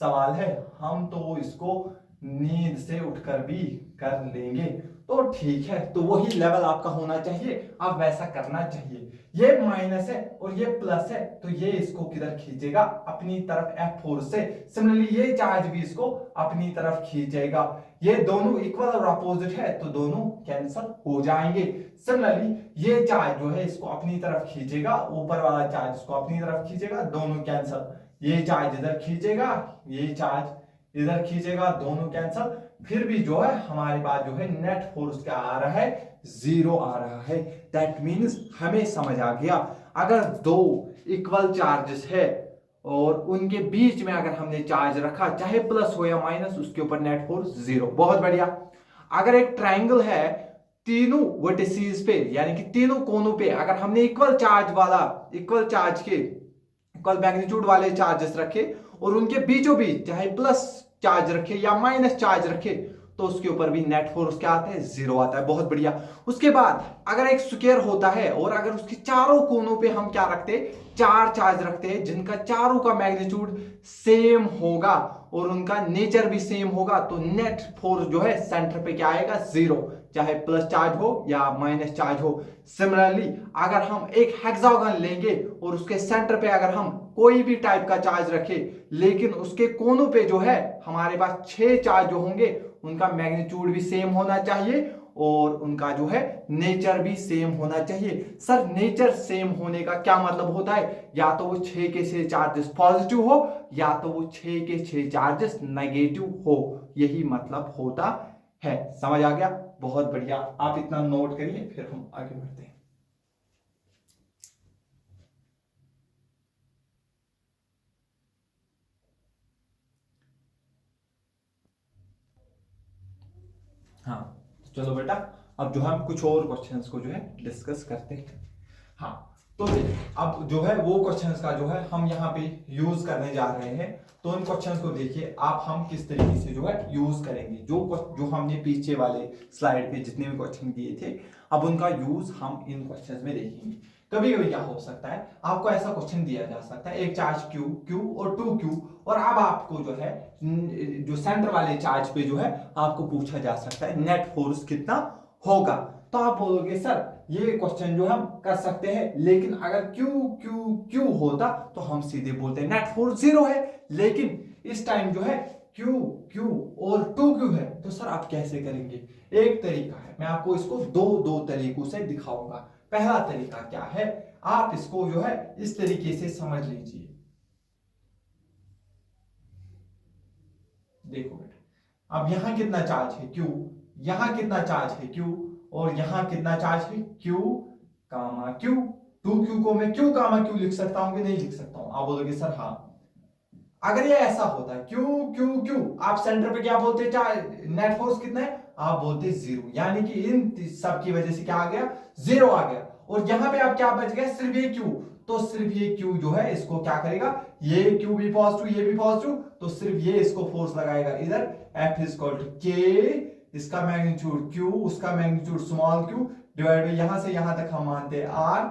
सवाल है, हम तो इसको नींद से उठकर भी कर लेंगे। तो ठीक है, तो वही लेवल आपका होना चाहिए, आप वैसा करना चाहिए। ये माइनस है और ये प्लस है, तो ये इसको किधर खींचेगा, अपनी तरफ F4 से। सिमिलरली ये चार्ज भी इसको अपनी तरफ खींचेगा। ये दोनों इक्वल और अपोजिट है तो दोनों कैंसिल हो जाएंगे। सिमिलरली ये चार्ज जो है इसको अपनी तरफ खींचेगा, ऊपर वाला चार्ज इसको अपनी तरफ खींचेगा, दोनों कैंसिल। ये चार्ज इधर खींचेगा, ये चार्ज इधर खींचेगा, दोनों कैंसिल। फिर भी जो है हमारे पास जो है नेट फोर्स क्या आ रहा है, 0 आ रहा है। दैट मीन्स हमें समझ आ गया, अगर दो इक्वल चार्जेस है और उनके बीच में अगर हमने चार्ज रखा, चाहे प्लस हो या माइनस, उसके ऊपर नेट फोर्स 0। बहुत बढ़िया। अगर एक ट्रायंगल है, तीनों वर्टिसेस पे यानी कि तीनों कोनों पे अगर हमने इक्वल चार्ज के इक्वल मैग्नीट्यूड वाले चार्जेस रखे और उनके बीचों बीच चाहे प्लस चार्ज रखे या माइनस चार्ज रखे, तो उसके ऊपर भी नेट फोर्स क्या आता है, 0 आता है। बहुत बढ़िया। उसके बाद अगर एक स्क्वायर होता है और अगर उसके चारों कोनों पे हम क्या रखते हैं, 4 चार्ज रखते हैं जिनका चारों का मैग्नीट्यूड सेम होगा और उनका नेचर भी सेम होगा, तो नेट फोर्स जो है सेंटर पे क्या आएगा, 0, चाहे प्लस चार्ज हो या माइनस चार्ज हो। सिमिलरली अगर हम एक हेक्सागन लेंगे और उसके सेंटर पे अगर हम कोई भी टाइप का चार्ज रखे, लेकिन उसके कोनों पे जो है हमारे पास 6 चार्ज जो होंगे उनका मैग्नीट्यूड भी सेम होना चाहिए और उनका जो है नेचर भी सेम होना चाहिए। सर नेचर सेम होने का क्या मतलब होता है, या तो वो 6 के 6 चार्जेस पॉजिटिव हो या तो वो 6 के 6 चार्जेस नेगेटिव हो, यही मतलब होता है। समझ आ गया? बहुत बढ़िया, आप इतना नोट करिए, फिर हम आगे बढ़ते हैं। हाँ, चलो बेटा, अब जो हम कुछ और क्वेश्चंस को जो है डिस्कस करते हैं। हाँ, तो अब जो है वो क्वेश्चंस का जो है हम यहाँ पे यूज करने जा रहे हैं, तो इन क्वेश्चंस को देखिए आप, हम किस तरीके से जो है यूज करेंगे। जो हमने पीछे वाले स्लाइड पे जितने भी क्वेश्चन दिए थे, अब उनका यूज हम इन क्वेश्चंस में देखेंगे। कभी कभी क्या हो सकता है, आपको ऐसा क्वेश्चन दिया जा सकता है, एक चार्ज Q और 2Q, और अब आपको जो है जो सेंटर वाले चार्ज पे जो है आपको पूछा जा सकता है नेट फोर्स कितना होगा। तो आप बोलोगे सर ये क्वेश्चन जो हम कर सकते हैं, लेकिन अगर Q होता तो हम सीधे बोलते हैं नेट फोर्स 0 है, लेकिन इस टाइम जो है Q और 2Q है, तो सर आप कैसे करेंगे? एक तरीका है, मैं आपको इसको दो तरीकों से दिखाऊंगा। पहला तरीका क्या है, आप इसको जो है इस तरीके से समझ लीजिए। देखो बेटा, अब यहां कितना चार्ज है Q, यहां कितना चार्ज है Q, और यहां कितना चार्ज है Q, Q। 2Q को मैं Q लिख सकता हूं कि नहीं लिख सकता हूं? आप बोलोगे सर हाँ। अगर ये ऐसा होता है Q, आप सेंटर पे क्या बोलते हैं, नेट फोर्स कितना है, आप बोलते 0, यानी कि इन सब की वजह से क्या आ गया, 0 आ गया। और यहां पे आप क्या बच गया, सिर्फ ये Q, तो सिर्फ ये Q जो है इसको क्या करेगा, ये Q भी पॉजिटिव, ये भी पॉजिटिव, तो सिर्फ ये इसको फोर्स लगाएगा इधर। F = K, इसका मैग्नीट्यूड Q, उसका magnitude small q, divide by यहां से यहां तक हम मानते हैं R,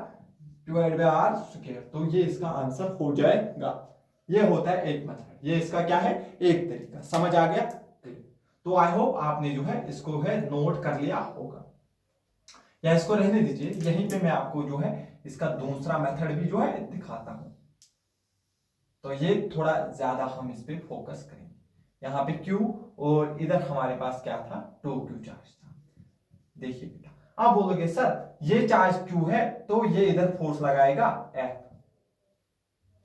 divide by R square. तो ये इसका आंसर हो जाएगा। ये होता है एक मेथड, ये इसका क्या है, एक तरीका। समझ आ गया? तो आई होप आपने जो है इसको है नोट कर लिया होगा, या इसको रहने दीजिए, यहीं पे मैं आपको जो है इसका दूसरा मेथड भी जो है दिखाता हूं। तो ये थोड़ा ज्यादा हम इस पे फोकस करेंगे। यहाँ पे Q और इधर हमारे पास क्या था, 2Q चार्ज था। देखिए बेटा, आप बोलोगे सर ये चार्ज Q है तो ये इधर फोर्स लगाएगा F,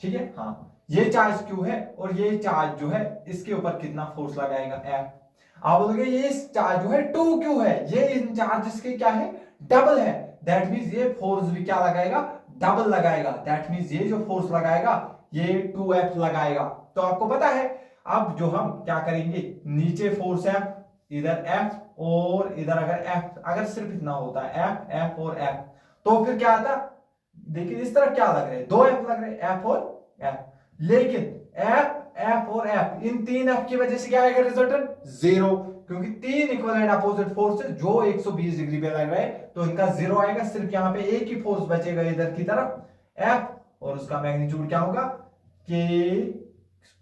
ठीक है? हाँ, ये चार्ज Q है और ये चार्ज जो है इसके ऊपर कितना फोर्स लगाएगा, F। आप बोलोगे ये चार्ज जो है 2q है, ये इन चार्जेस के क्या है, डबल है, दैट मींस ये फोर्स भी क्या लगाएगा, डबल लगाएगा, दैट मींस ये जो फोर्स लगाएगा ये 2F लगाएगा। तो आपको पता है अब जो हम क्या करेंगे, नीचे फोर्स है इधर F और इधर अगर F, अगर सिर्फ इतना होता है F F और F तो फिर क्या आता, देखिए इस तरफ क्या लग रहे हैं, 2F लग रहे हैं, F और F, लेकिन F F और F, इन तीन F की वजह से क्या आएगा रिजल्टेंट, जीरो, क्योंकि तीन इक्वल एंड अपोजिट फोर्सेस जो 120 डिग्री पे लग रहे हैं तो इनका जीरो आएगा, सिर्फ यहाँ पे एक ही फोर्स बचेगा इधर की तरफ F, और उसका मैग्नीट्यूड क्या होगा, K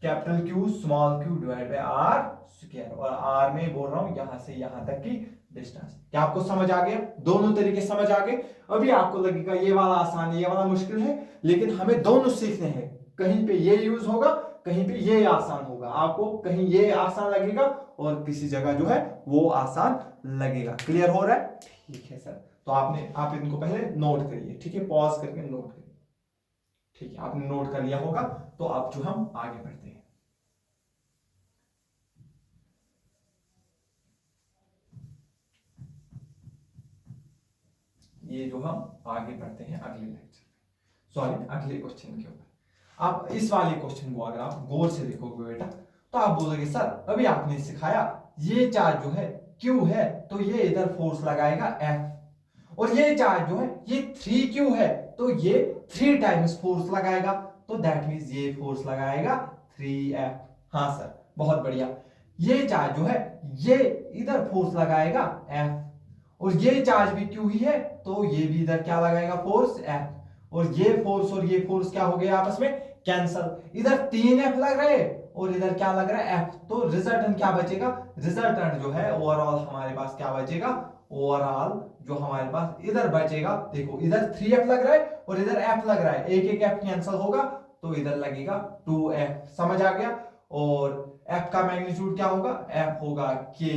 capital Q small q divide by R square, और R में बोल रहा हूं यहां से यहां तक की डिस्टेंस। क्या आपको समझ आ गया, दोनों तरीके समझ आ गए। अभी आपको लगेगा ये वाला आसान है ये वाला मुश्किल है, लेकिन हमें दोनों सीखने हैं, कहीं पे ये यूज होगा कहीं पे ये आसान होगा, आपको कहीं ये आसान लगेगा और किसी जगह जो है वो आसान लगेगा। क्लियर हो रहा है, ठीक है सर। तो आप इनको पहले नोट करिए, ठीक है, पॉज करके नोट करिए, ठीक है, आपने नोट कर लिया होगा। तो अब जो हम आगे बढ़ते हैं, ये जो हम आगे बढ़ते हैं अगले लेक्चर में, सॉरी अगले क्वेश्चन के ऊपर। आप इस वाले क्वेश्चन को अगर आप गौर से देखोगे बेटा तो आप बोलोगे सर अभी आपने सिखाया ये चार्ज जो है Q है तो ये इधर फोर्स लगाएगा F, और ये चार्ज जो है ये 3Q है तो ये 3 टाइम्स फोर्स लगाएगा, तो दैट मींस ये फोर्स लगाएगा 3F। हाँ सर बहुत बढ़िया, ये चार्ज जो है ये इधर फोर्स लगाएगा F, और ये चार्ज भी Q ही है तो ये भी इधर क्या लगाएगा फोर्स F, और ये फोर्स क्या हो गया आपस में कैंसल, इधर 3F लग रहे और इधर क्या लग रहा है F, तो रिजल्टेंट क्या बचेगा, रिजल्टेंट जो है ओवरऑल हमारे पास क्या बचेगा, ओवरऑल जो हमारे पास इधर बचेगा, देखो इधर 3F लग रहा है और इधर F लग रहा है, एक एक F कैंसल होगा तो इधर लगेगा 2F, समझ आ गया। और F का मैग्नीट्यूड क्या होगा, F होगा K,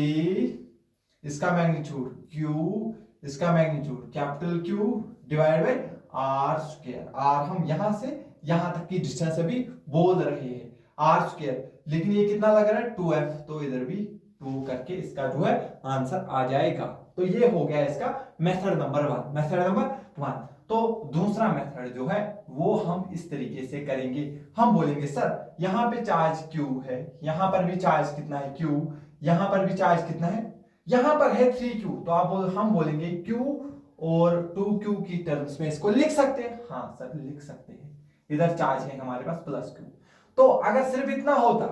इसका मैग्नीट्यूड Q, इसका magnitude capital Q divide by R square. R हम यहां से यहां तक की डिस्टेंस अभी बोल रहे हैं R स्क्वायर, लेकिन ये कितना लग रहा है 2F, तो इधर भी 2 करके इसका जो है आंसर आ जाएगा। तो ये हो गया इसका मेथड नंबर 1, मेथड नंबर 1। तो दूसरा मेथड जो है वो हम इस तरीके से करेंगे, हम बोलेंगे सर यहां पे चार्ज Q है, यहां पर भी चार्ज कितना है Q, यहां पर भी चार्ज कितना है, यहां पर है 3Q, तो हम बोलेंगे Q और 2Q की टर्म्स में इसको लिख सकते हैं, हाँ सर लिख सकते हैं, इधर चार्ज है हमारे पास प्लस Q। तो अगर सिर्फ इतना होता,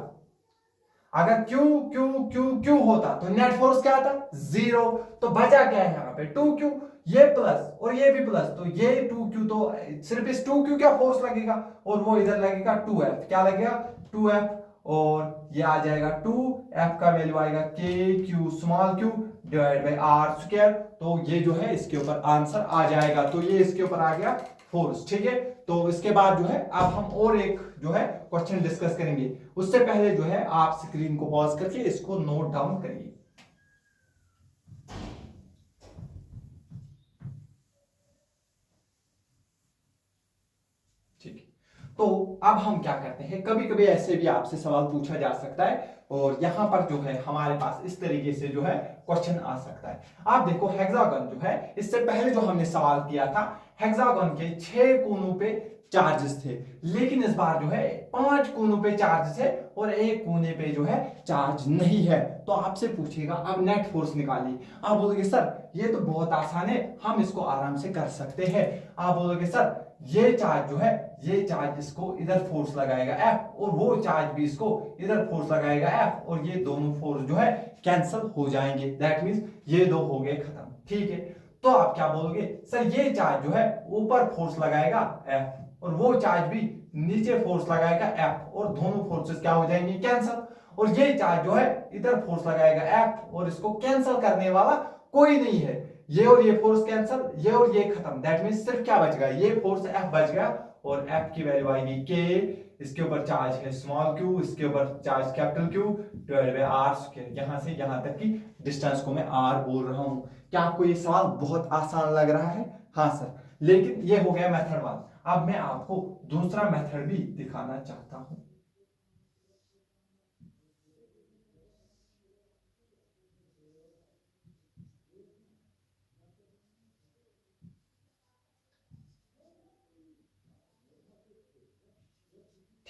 अगर Q Q Q Q होता तो नेट फोर्स क्या आता, जीरो, तो बचा क्या है यहाँ पे 2Q, ये प्लस और ये भी प्लस, तो ये 2Q, तो सिर्फ इस 2Q क्या फोर्स लगेगा और वो इधर लगेगा 2F, क्या लगेगा 2F, और ये आ जाएगा 2F का वैल्यू आएगा K Q small q divide by R square, तो ये जो है इसके ऊपर आंसर आ जाएगा, तो ये इसके ऊपर आ गया फोर्स, ठीक है। तो इसके बाद जो है अब हम और एक जो है क्वेश्चन डिस्कस करेंगे, उससे पहले जो है आप स्क्रीन को पॉज करके इसको नोट डाउन करिए। ठीक, तो अब हम क्या करते हैं, कभी कभी ऐसे भी आपसे सवाल पूछा जा सकता है और यहां पर जो है हमारे पास इस तरीके से जो है क्वेश्चन आ सकता है। आप देखो हेक्सागन जो है, इससे पहले जो हमने सवाल किया था हेक्सागन के 6 कोनों पे चार्जेस थे, लेकिन इस बार जो है 5 कोनों पे चार्जेस है और एक कोने पे जो है चार्ज नहीं है। तो आपसे पूछेगा अब नेट फोर्स निकालिए, आप बोलोगे सर ये तो बहुत आसान है, हम इसको आराम से कर सकते हैं। आप बोलोगे सर ये चार्ज जो है, ये चार्ज इसको इधर फोर्स लगाएगा F और वो चार्ज भी इसको इधर फोर्स लगाएगा F, और ये दोनों फोर्स जो है कैंसल हो जाएंगे, दैट मींस ये दो हो गए खत्म, ठीक है। तो आप क्या बोलोगे सर ये चार्ज जो है ऊपर फोर्स लगाएगा F और वो चार्ज भी नीचे फोर्स लगाएगा F, और दोनों फोर्सेस क्या हो जाएंगे कैंसल, और ये चार्ज जो है इधर फोर्स लगाएगा F और इसको कैंसल करने वाला कोई नहीं है, ये और ये फोर्स कैंसल, ये और ये खत्म, दैट मींस सिर्फ क्या बच गया, ये फोर्स F बच गया, और F की वैल्यू आएगी K, इसके ऊपर चार्ज है स्मॉल q, इसके ऊपर charge capital Q divided by R square, यहां से यहां तक की डिस्टेंस को मैं R बोल रहा हूं। क्या आपको ये सवाल बहुत आसान लग रहा है, हाँ सर, लेकिन ये हो गया मेथड 1। अब मैं आपको दूसरा मेथड भी दिखाना चाहता हूं।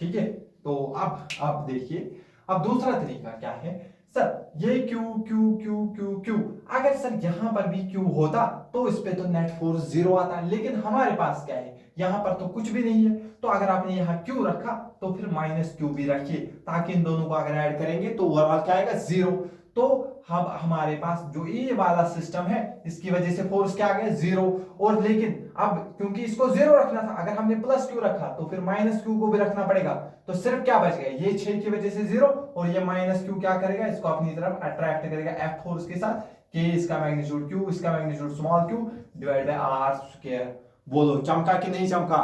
ठीक है। तो अब आप देखिए, अब दूसरा तरीका क्या है सर, ये Q Q Q Q Q, अगर सर यहां पर भी क्यू होता तो इस पे तो नेट फोर्स 0 आता, लेकिन हमारे पास क्या है, यहां पर तो कुछ भी नहीं है। तो अगर आपने यहाँ क्यू रखा तो फिर माइनस क्यू भी रखिए, ताकि इन दोनों को अगर ऐड करेंगे तो ओवरऑल क्या आएगा, 0। तो हम हमारे पास जो ये वाला सिस्टम है, इसकी वजह से फोर्स क्या आ गया, 0। और लेकिन अब क्योंकि इसको 0 रखना था, अगर हमने प्लस क्यू रखा तो फिर माइनस क्यू को भी रखना पड़ेगा। तो सिर्फ क्या बच गया, ये 6 की वजह से 0, और ये माइनस क्यू क्या करेगा, इसको अपनी तरफ अट्रैक्ट करेगा एफ फोर्स के साथ, के इसका मैग्नीट्यूड क्यू, इसका magnitude small q divide by r square. बोलो चमका कि नहीं चमका?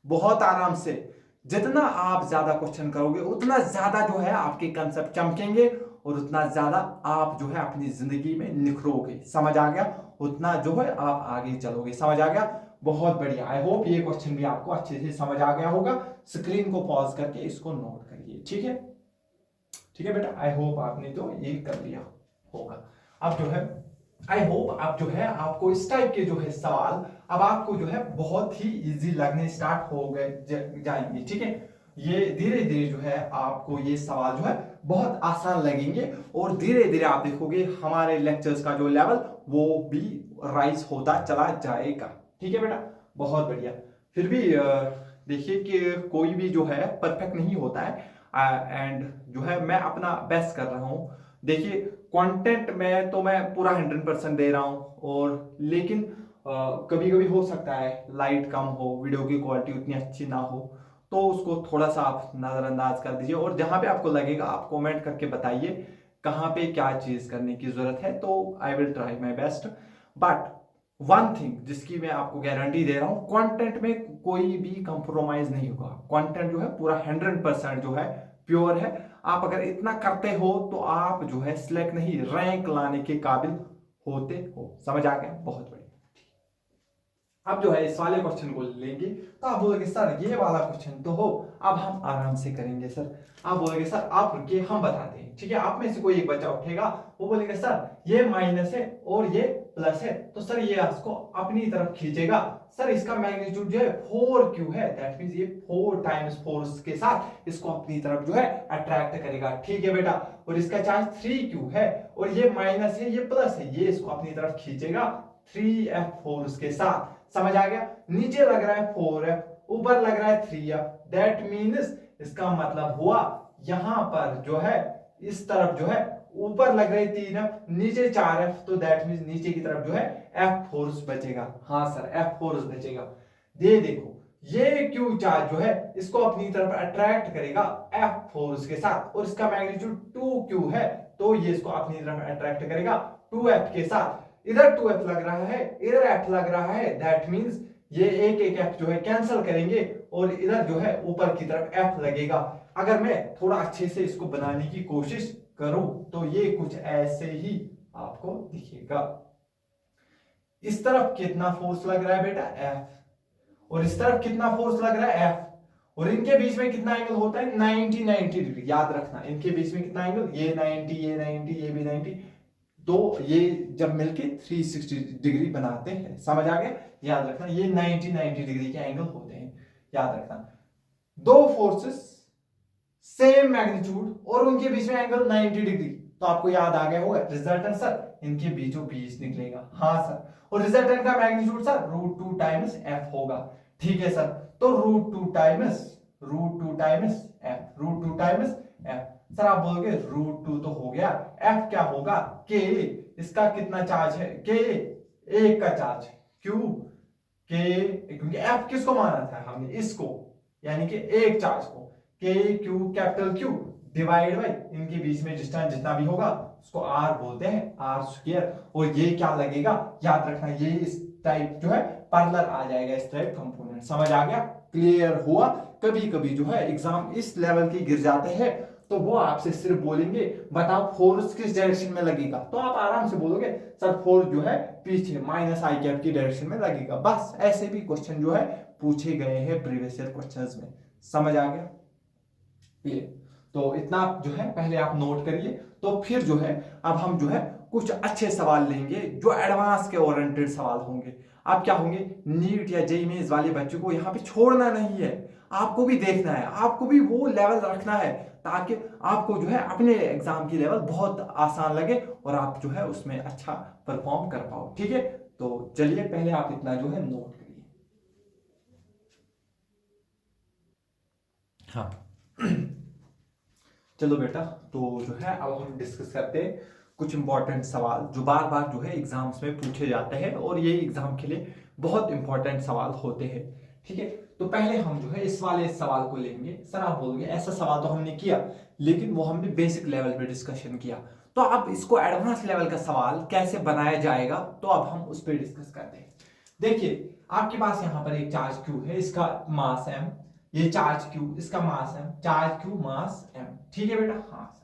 बहुत आराम से। जितना आप ज्यादा क्वेश्चन करोगे उतना ज्यादा जो है आपके कंसेप्ट चमकेंगे, और उतना ज्यादा आप जो है अपनी जिंदगी में निखरोगे। समझ आ गया? उतना जो है आप आगे चलोगे। समझ आ गया? बहुत बढ़िया। आई होप ये क्वेश्चन भी आपको अच्छे से समझ आ गया होगा। स्क्रीन को पॉज करके इसको नोट करिए, ठीक है? ठीक है बेटा, आई होप आपने तो ये कर लिया होगा। अब जो है आई होप अब जो है आपको इस टाइप के जो है सवाल अब आपको जो है बहुत ही इजी लगने स्टार्ट हो गए जाएंगे, ठीक है? ये धीरे धीरे जो है आपको ये सवाल जो है बहुत आसान लगेंगे, और धीरे धीरे आप देखोगे हमारे लेक्चर्स का जो लेवल वो भी राइज होता चला जाएगा। ठीक है बेटा, बहुत बढ़िया। फिर भी देखिए कि कोई भी जो है परफेक्ट नहीं होता है, एंड जो है मैं अपना बेस्ट कर रहा हूँ। देखिए कंटेंट में तो मैं पूरा 100% दे रहा हूँ, और लेकिन कभी कभी हो सकता है लाइट कम हो, वीडियो की क्वालिटी उतनी अच्छी ना हो, तो उसको थोड़ा सा आप नजरअंदाज कर दीजिए, और जहां पे आपको लगेगा आप कमेंट करके बताइए कहाँ पे क्या चीज करने की जरूरत है, तो I will try my best. But one thing जिसकी मैं आपको गारंटी दे रहा हूं, कंटेंट में कोई भी कंप्रोमाइज नहीं होगा। कंटेंट जो है पूरा 100% जो है प्योर है। आप अगर इतना करते हो तो आप जो है सिलेक्ट नहीं, रैंक लाने के काबिल होते हो। समझ आ गया? बहुत बढ़िया। अब जो है इस वाले क्वेश्चन को लेंगे, तो आप बोलोगे सर ये वाला क्वेश्चन तो हो, अब हम आराम से करेंगे सर। आप बोलोगे सर आप रुकिए हम बताते हैं, ठीक है? आप में से कोई एक बच्चा उठेगा, वो बोलेगा सर ये माइनस है और ये प्लस है, तो सर ये इसको अपनी तरफ खींचेगा। सर इसका मैग्नीट्यूड जो है 4 क्यू है, दैट मींस ये 4 टाइम्स फोर्स के साथ इसको अपनी तरफ जो है अट्रैक्ट करेगा। ठीक है बेटा, और इसका चार्ज 3 क्यू है, और ये माइनस है ये प्लस है, ये इसको अपनी तरफ खींचेगा 3F फोर्स के साथ। समझ आ गया? नीचे लग रहा है 4F, ऊपर लग रहा है 3F, दैट मीन्स इसका मतलब हुआ यहां पर जो है इस तरफ जो है ऊपर लग रहे 3F, नीचे 4F, तो दैट मीन्स नीचे की तरफ जो है F फोर्स बचेगा। हाँ सर F फोर्स बचेगा। ये देखो ये Q चार्ज जो है इसको अपनी तरफ अट्रैक्ट करेगा F फोर्स के साथ, और इसका मैग्नीट्यूड 2Q है, तो ये इसको अपनी तरफ अट्रैक्ट करेगा 2F के साथ। इधर 2F लग रहा है, इधर F लग रहा है, दैट मींस ये एक एक F जो है कैंसिल करेंगे, और इधर जो है ऊपर की तरफ F लगेगा। अगर मैं थोड़ा अच्छे से इसको बनाने की कोशिश करूं तो ये कुछ ऐसे ही आपको दिखेगा। इस तरफ कितना फोर्स लग रहा है बेटा, F, और इस तरफ कितना फोर्स लग रहा है, F, और इनके बीच में कितना एंगल होता है, 90 डिग्री। याद रखना इनके बीच में कितना एंगल, ये 90, ये 90, ये भी 90, तो ये जब मिलके 360 डिग्री बनाते हैं। समझ आ गया? याद रखना ये 90 डिग्री के एंगल होते हैं। याद रखना दो फोर्सेस सेम मैग्नीट्यूड और उनके बीच में एंगल 90 डिग्री, तो आपको याद आ गया होगा रिजल्टेंट सर इनके बीचों बीच निकलेगा। हाँ सर, और रिजल्टेंट का मैग्नीट्यूड सर √2 टाइम्स एफ होगा। ठीक है सर, तो √2 times F, √2 times F. Sir आप बोलोगे √2 तो हो गया, एफ क्या होगा, के, इसका कितना चार्ज है, के, एक का चार्ज, क्यू, के, क्योंकि एफ किसको माना था हमने, इसको, यानी कि एक चार्ज को, के Q capital Q divide by इनके बीच में डिस्टेंस जितना भी होगा उसको आर बोलते हैं, आर स्क्वायर। और ये क्या लगेगा, याद रखना ये इस टाइप जो है पैरेलल आ जाएगा, इस टाइप कंपोनेंट। समझ आ गया? क्लियर हुआ? कभी कभी जो है एग्जाम इस लेवल के गिर जाते हैं, तो वो आपसे सिर्फ बोलेंगे बताओ फोर्स किस डायरेक्शन में लगेगा, तो आप आराम से बोलोगे सर फोर्स जो है पीछे माइनस आई कैप की डायरेक्शन में लगेगा। बस ऐसे भी क्वेश्चन जो है पूछे गए हैं प्रीवियस ईयर क्वेश्चंस में। समझ आ गया? ये तो इतना जो है पहले आप नोट करिए, तो फिर जो है अब हम जो है कुछ अच्छे सवाल लेंगे जो एडवांस के ओरिएंटेड सवाल होंगे। आप क्या होंगे, नीट या जेईई मेंस वाले बच्चों को यहाँ पे छोड़ना नहीं है, आपको भी देखना है, आपको भी वो लेवल रखना है ताकि आपको जो है अपने एग्जाम की लेवल बहुत आसान लगे और आप जो है उसमें अच्छा परफॉर्म कर पाओ। ठीक है, तो चलिए पहले आप इतना जो है नोट करिए। हाँ चलो बेटा, तो जो है अब हम डिस्कस करते हैं कुछ इंपॉर्टेंट सवाल जो बार बार जो है एग्जाम्स में पूछे जाते हैं और ये एग्जाम के लिए बहुत इंपॉर्टेंट सवाल होते हैं। ठीक है, तो पहले हम जो है इस वाले सवाल को लेंगे। सर आप बोलोगे ऐसा सवाल तो हमने किया, लेकिन वो हमने बेसिक लेवल पे डिस्कशन किया, तो अब इसको एडवांस लेवल का सवाल कैसे बनाया जाएगा, तो अब हम उस पर डिस्कस करते हैं। देखिए आपके पास यहाँ पर एक चार्ज क्यू है, इसका मास m, ये चार्ज क्यू, इसका मास m, चार्ज क्यू मास m। ठीक है बेटा, हाँ सर।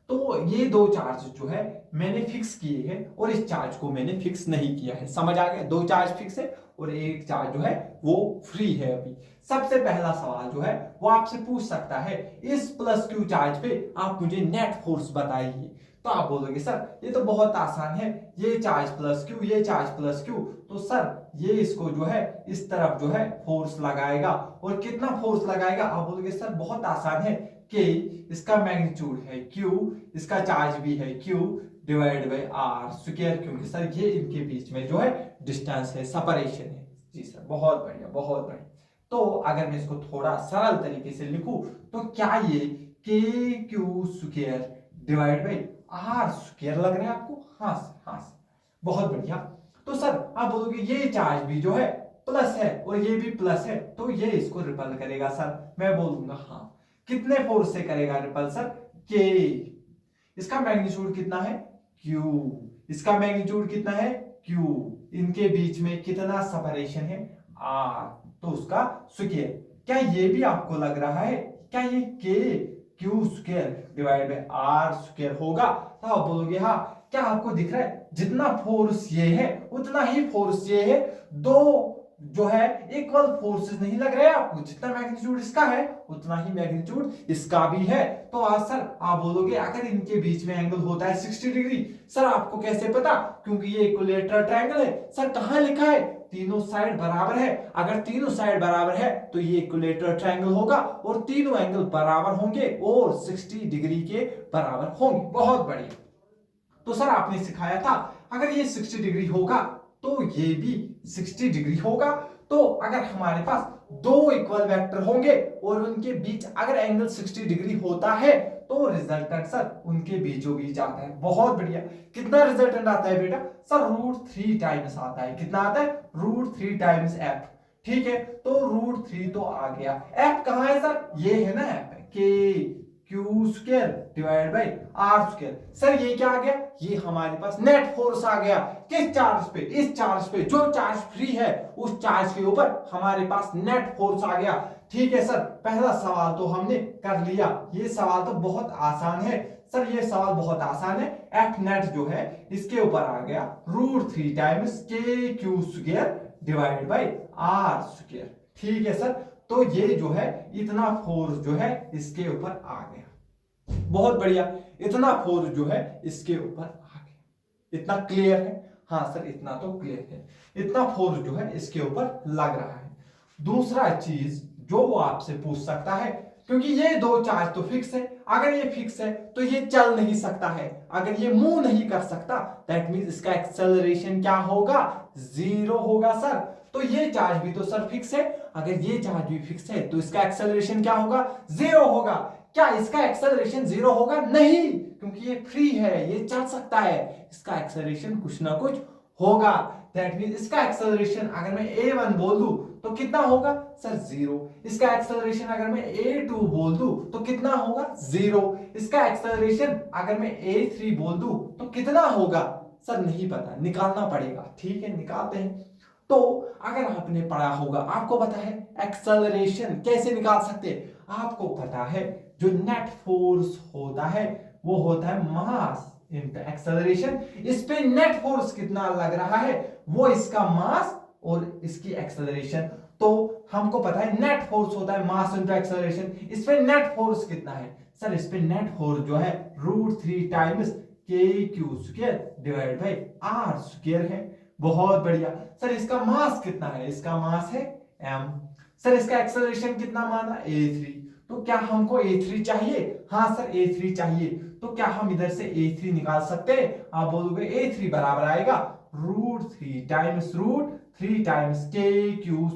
तो ये दो चार्ज जो है मैंने फिक्स किए हैं और इस चार्ज को मैंने फिक्स नहीं किया है। समझ आ गया, दो चार्ज फिक्स है और एक चार्ज जो है वो फ्री है। अभी सबसे पहला सवाल जो है वो आपसे पूछ सकता है, इस प्लस क्यू चार्ज पे आप मुझे नेट फोर्स बताइए। तो आप बोलोगे सर ये तो बहुत आसान है, ये चार्ज प्लस क्यू, ये चार्ज प्लस क्यू, तो सर ये इसको जो है इस तरफ जो है फोर्स लगाएगा। और कितना फोर्स लगाएगा, आप बोलोगे सर बहुत आसान है, कि इसका मैग्नीट्यूड है Q, इसका चार्ज भी है Q divide by R square, क्योंकि सर ये इनके बीच में जो है डिस्टेंस है, सेपरेशन है। जी सर, बहुत बढ़िया बहुत बढ़िया। तो अगर मैं इसको थोड़ा सरल तरीके से लिखूं तो क्या ये KQ square divide by R square लग रहा है आपको? हाँ सर, हाँ सर, बहुत बढ़िया। तो सर आप बोलोगे ये चार्ज भी जो है प्लस है और ये भी प्लस है, तो ये इसको रिपल करेगा। सर मैं बोलूंगा हाँ, कितने फोर्स से करेगा रिपल सर? K। इसका मैग्नीट्यूड कितना है? Q। इसका मैग्नीट्यूड कितना है? Q। इनके बीच में कितना सेपरेशन है? R। तो उसका स्क्वायर। क्या ये भी आपको लग रहा है, क्या ये KQ square divide by R square होगा? तो आप बोलोगे हाँ। क्या आपको दिख रहा है जितना फोर्स ये है उतना ही फोर्स ये है, दो जो है इक्वल फोर्सेस नहीं लग रहे हैं आपको? जितना मैग्नीट्यूड इसका है उतना ही मैग्नीट्यूड इसका भी है। तो आज सर आप बोलोगे अगर इनके बीच में एंगल होता है 60 डिग्री, सर आपको कैसे पता? क्योंकि ये इक्विलेटरल ट्रायंगल है। सर कहां लिखा है? तीनों साइड बराबर है। अगर तीनों साइड बराबर है तो ये इक्विलेटरल ट्रायंगल होगा और तीनों एंगल बराबर होंगे और 60 डिग्री के बराबर होंगे। बहुत बढ़िया। तो सर आपने सिखाया था अगर ये 60 डिग्री होगा तो ये भी 60 डिग्री होगा। तो अगर हमारे पास दो इक्वल वेक्टर होंगे और उनके बीच अगर एंगल 60 डिग्री होता है तो रिजल्टेंट सर उनके बीचों बीच आता है। बहुत बढ़िया। कितना रिजल्टेंट आता है बेटा? सर √3 टाइम्स आता है। कितना आता है? √3 टाइम्स एफ। ठीक है, तो √3 तो आ गया। एफ कहां है सर? ये है ना F, k q square divide by r square. Sir ये क्या आ गया? ये हमारे पास नेट फोर्स आ गया। किस चार्ज पे? इस चार्ज पे। जो चार्ज फ्री है उस चार्ज के ऊपर हमारे पास नेट फोर्स आ गया। ठीक है सर, पहला सवाल तो हमने कर लिया। ये सवाल तो बहुत आसान है सर, ये सवाल बहुत आसान है। एफ नेट जो है इसके ऊपर आ गया √3 times k q square divide by r square. ठीक है सर, तो ये जो है इतना फोर्स जो है इसके ऊपर आ गया। बहुत बढ़िया, इतना फोर्स जो है इसके ऊपर आ गया। इतना क्लियर है? हाँ सर, इतना तो क्लियर है। इतना फोर्स जो है इसके ऊपर लग रहा है। दूसरा चीज जो वो आपसे पूछ सकता है, क्योंकि ये दो चार्ज तो फिक्स है, अगर ये फिक्स है तो ये चल नहीं सकता है, अगर ये मूव नहीं कर सकता, दैट मींस इसका एक्सेलरेशन क्या होगा? 0 होगा सर। तो ये चार्ज भी तो सर फिक्स है, अगर ये चार्ज भी फिक्स है तो इसका एक्सेलरेशन क्या होगा? 0 होगा। क्या इसका एक्सेलरेशन 0 होगा? नहीं, क्योंकि ये फ्री है, ये चल सकता है। इसका एक्सेलरेशन कुछ ना कुछ होगा। दैट मींस इसका एक्सेलरेशन अगर मैं a1 बोल दूं तो कितना होगा सर? 0। इसका एक्सेलरेशन अगर मैं a2 बोल दूं तो कितना होगा? 0। इसका एक्सेलरेशन अगर मैं a3 बोल दूं तो कितना होगा? सर नहीं पता, निकालना पड़ेगा। ठीक है, निकालते हैं। तो अगर आपने पढ़ा होगा, आपको पता है एक्सेलरेशन कैसे निकाल सकते हैं? आपको पता है जो नेट फोर्स होता है वो होता है मास इनटू एक्सेलरेशन। इस पे नेट फोर्स कितना लग रहा है वो इसका मास और इसकी एक्सेलरेशन। तो हमको पता है नेट फोर्स होता है मास इनटू एक्सेलरेशन। इस पे नेट फोर्स कितना है? सर इस पे नेट फोर्स जो है √3 times k q square divide by r square है। बहुत बढ़िया। सर इसका मास कितना है? इसका मास है m। सर इसका एक्सेलरेशन कितना माना? a3। तो क्या हमको a3 चाहिए? हाँ सर a3 चाहिए। तो क्या हम इधर से a3 निकाल सकते हैं? आप बोलोगे a3 बराबर आएगा √3 टाइम्स के क्यू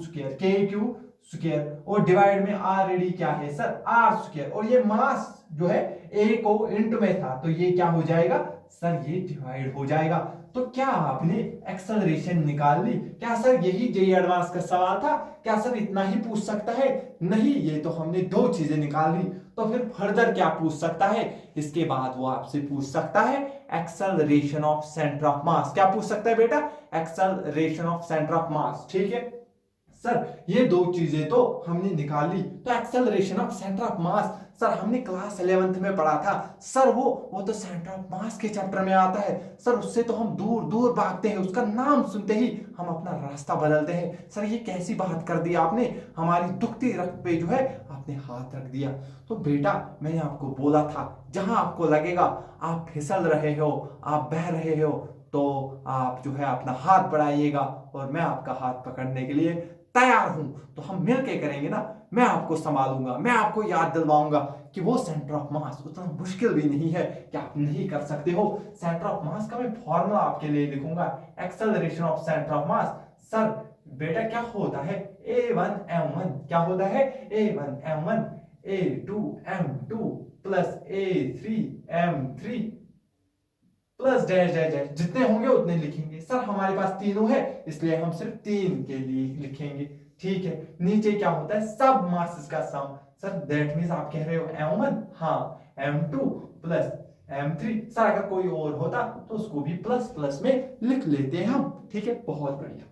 स्क्वायर और डिवाइड में ऑलरेडी क्या है सर? r square. और ये मास जो है a को इंटू में था तो ये क्या हो जाएगा सर? ये डिवाइड हो जाएगा। तो क्या आपने एक्सेलरेशन निकाल ली? क्या सर यही जेईई एडवांस का सवाल था? क्या सर इतना ही पूछ सकता है? नहीं, ये तो हमने दो चीजें निकाल ली। तो फिर फर्दर क्या पूछ सकता है? इसके बाद वो आपसे पूछ सकता है एक्सेलरेशन ऑफ सेंटर ऑफ मास। क्या पूछ सकता है बेटा? एक्सेलरेशन ऑफ सेंटर ऑफ मास। ठीक है सर, ये दो चीजें तो हमने निकाल ली। तो acceleration of centre of mass sir हमने क्लास 11th में पढ़ा था सर। वो तो सेंटर ऑफ मास के चैप्टर में आता है सर। उससे तो हम दूर दूर भागते हैं, उसका नाम सुनते ही हम अपना रास्ता बदलते हैं। सर ये कैसी बात कर दी आपने? हमारी दुखती रक्त पे जो है आपने हाथ रख दिया। तो बेटा मैंने आपको बोला था जहां आपको लगेगा आप फिसल रहे हो, आप बह रहे हो, तो आप जो है अपना हाथ बढ़ाइएगा और मैं आपका हाथ पकड़ने के लिए तैयार हूं। तो हम मिलके करेंगे ना। मैं आपको संभालूंगा, मैं आपको याद दिलवाऊंगा कि वो सेंटर ऑफ मास उतना मुश्किल भी नहीं है कि आप नहीं कर सकते हो। सेंटर ऑफ मास का मैं फॉर्मूला आपके लिए लिखूंगा, acceleration of centre of mass. Sir बेटा क्या होता है? a1m1। क्या होता है? a1m1 a2m2 plus a3m3 plus dash dash dash. जितने होंगे उतने लिखेंगे सर। हमारे पास तीनों है इसलिए हम सिर्फ तीन के लिए लिखेंगे। ठीक है, नीचे क्या होता है? सब मासेस का सम। सर दैट मींस आप कह रहे हो m1, हाँ m2 प्लस m3। सर अगर कोई और होता तो उसको भी प्लस प्लस में लिख लेते हैं हम। ठीक है, बहुत बढ़िया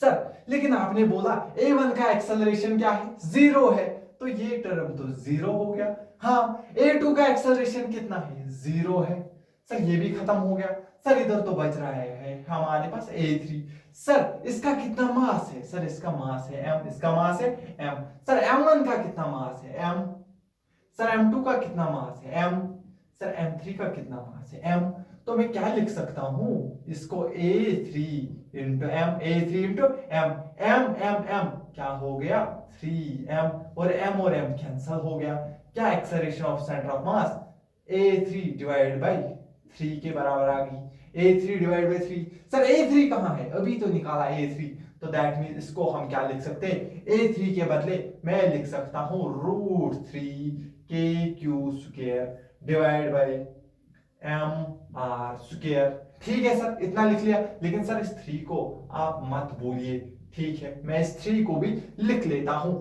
सर। लेकिन आपने बोला a1 का एक्सेलरेशन क्या है? 0 है। तो ये टर्म तो 0 हो गया। हाँ, a2 का एक्सेलरेशन कितना है? 0 है। सर ये भी खत्म हो गया। सर इधर तो बच रहा है हमारे पास a3। सर इसका कितना मास है? सर इसका मास है m। इसका मास है m। सर m1 का कितना मास है? m। सर m2 का कितना मास है? m। सर m3 का कितना मास है? m। तो मैं क्या लिख सकता हूं इसको? a3 into m, a3 into m। m क्या हो गया? 3m। और m कैंसल हो गया। क्या acceleration of centre of mass? a3 divide by 3 के बराबर आ गई। a3 divide by 3। Sir a3 कहां है? अभी तो निकाला a3। तो दैट मीन इसको हम क्या लिख सकते हैं? a3 के बदले मैं लिख सकता हूं √3 k q square divide by m r square. ठीक है सर, इतना लिख लिया। लेकिन सर इस 3 को आप मत बोलिए। ठीक है, मैं इस 3 को भी लिख लेता हूं।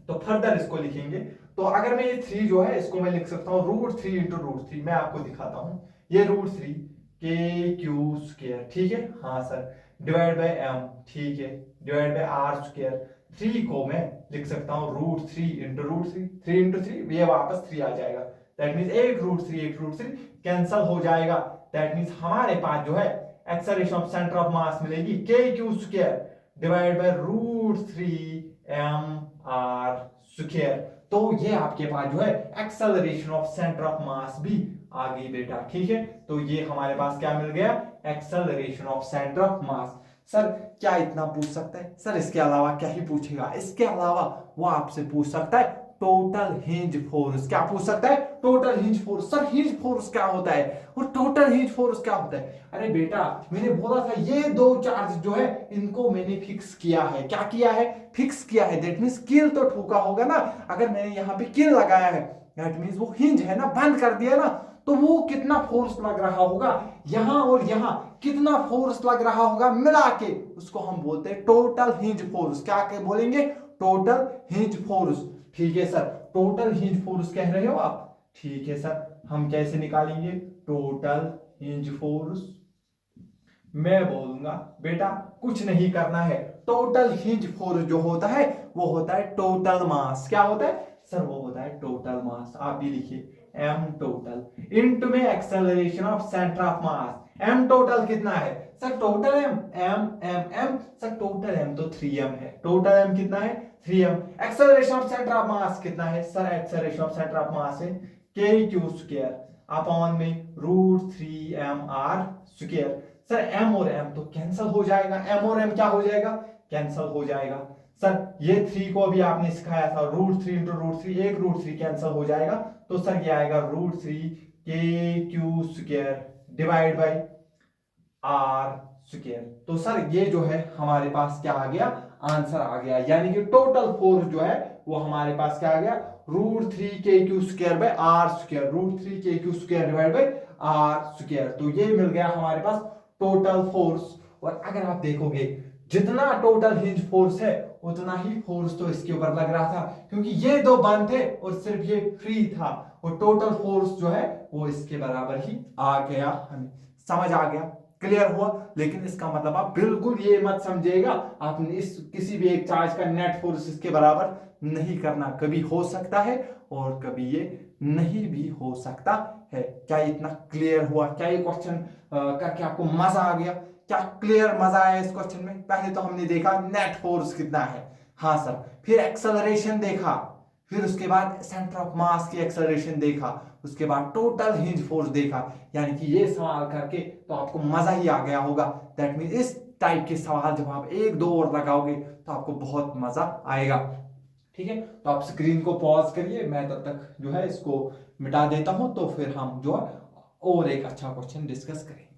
तो फर्दर इसको लिखेंगे। तो अगर मैं ये 3 जो है इसको मैं लिख सकता हूं √3 इंटू √3। मैं आपको दिखाता हूं। ये √3 के क्यू स्क्वायर। ठीक है, हाँ सर, डिवाइड बाय m। ठीक है, डिवाइड बाय r स्क्वायर। 3 को मैं लिख सकता हूं √3 इंटू √3। 3 इंटू 3 ये वापस 3 आ जाएगा। दैट मींस एक √3 कैंसल हो जाएगा। दैट मींस हमारे पास जो है एक्सेलरेशन ऑफ सेंटर ऑफ मास मिलेगी के q square divide by √3 m r square. तो ये आपके पास जो है एक्सेलरेशन ऑफ सेंटर ऑफ मास भी आ गई बेटा। ठीक है, तो ये हमारे पास क्या मिल गया? Acceleration of centre of mass. Sir क्या इतना पूछ सकता है? सर इसके अलावा क्या ही पूछेगा? इसके अलावा वो आपसे पूछ सकता है टोटल हिंज फोर्स। क्या पूछ सकता है? Total hinge force. Sir hinge force क्या होता है और टोटल हिंज फोर्स क्या होता है? अरे बेटा मैंने बोला था ये दो चार्ज जो है इनको मैंने फिक्स किया है। क्या किया है? फिक्स किया है। दैट मींस किल तो ठोका होगा ना। अगर मैंने यहाँ पे किल लगाया है दैट मींस वो हिंज है ना, बंद कर दिया ना, तो वो कितना फोर्स लग रहा होगा यहां और यहां, कितना फोर्स लग रहा होगा मिला के, उसको हम बोलते हैं टोटल हिंज फोर्स। क्या के बोलेंगे? Total hinge force. ठीक है सर, टोटल हिंज फोर्स कह रहे हो आप? ठीक है सर, हम कैसे निकालेंगे टोटल हिंज फोर्स? मैं बोलूंगा बेटा कुछ नहीं करना है। टोटल हिंज फोर्स जो होता है वो होता है टोटल मास। क्या होता है सर? वो होता है टोटल मास। आप भी लिखिए m टोटल इनटू में acceleration of centre of mass. m total कितना है sir? Total m sir total m तो 3m है। टोटल m कितना है? 3m। Acceleration of centre of mass कितना है sir? Acceleration of centre of mass है k क्यू स्क्वायर अपॉन में √3 m r स्क्वायर। सर एम और एम तो कैंसिल हो जाएगा, एम और एम क्या हो जाएगा, कैंसिल हो जाएगा। सर ये 3 को अभी आपने सिखाया था, √3 इंटू √3, एक √3 कैंसिल हो जाएगा, तो सर ये आएगा √3 k q square divide by r square. तो सर ये जो है हमारे पास क्या आ गया, आंसर आ गया, यानी कि टोटल फोर्स जो है वो हमारे पास क्या आ गया, √3 k q square by r square, √3 k q square divide by r square. तो ये मिल गया हमारे पास टोटल फोर्स। और अगर आप देखोगे जितना टोटल हिंज फोर्स है उतना ही फोर्स तो इसके ऊपर लग रहा था, क्योंकि ये दो बंद थे और सिर्फ ये फ्री था, और टोटल फोर्स जो है वो इसके बराबर ही आ गया। हमें समझ आ गया, क्लियर हुआ। लेकिन इसका मतलब आप बिल्कुल ये मत समझिएगा आपने इस किसी भी एक चार्ज का नेट फोर्स इसके बराबर नहीं करना, कभी हो सकता है और कभी ये नहीं भी हो सकता है। क्या इतना क्लियर हुआ? क्या ये क्वेश्चन करके आपको मजा आ गया? क्या क्लियर मजा आया इस क्वेश्चन में? पहले तो हमने देखा नेट फोर्स कितना है, हाँ सर, फिर एक्सेलरेशन देखा, फिर उसके बाद सेंटर ऑफ मास की एक्सेलरेशन देखा, उसके बाद टोटल हिंज फोर्स देखा। यानी कि ये सवाल करके तो आपको मजा ही आ गया होगा। दैट मीन इस टाइप के सवाल जब आप एक दो और लगाओगे तो आपको बहुत मजा आएगा। ठीक है, तो आप स्क्रीन को पॉज करिए, मैं तब तक जो है इसको मिटा देता हूं, तो फिर हम जो है और एक अच्छा क्वेश्चन डिस्कस करेंगे।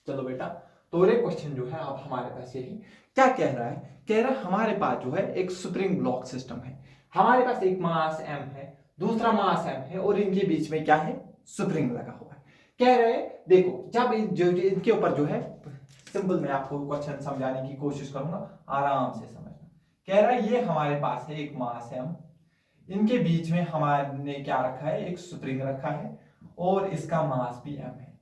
चलो बेटा, तो एक क्वेश्चन जो है अब हमारे पास यही क्या कह रहा है, कह रहा है हमारे पास जो है एक स्प्रिंग ब्लॉक सिस्टम है, हमारे पास एक मास m है, दूसरा मास m है, और इनके बीच में क्या है, स्प्रिंग लगा हुआ है। कह रहे हैं देखो जब जो इनके ऊपर जो है, सिंपल मैं आपको क्वेश्चन समझाने की कोशिश करूंगा, आराम से समझना। कह रहा है ये हमारे पास है एक मास m, इनके बीच में हमारे क्या रखा है, एक स्प्रिंग रखा है, और इसका मास भी m है,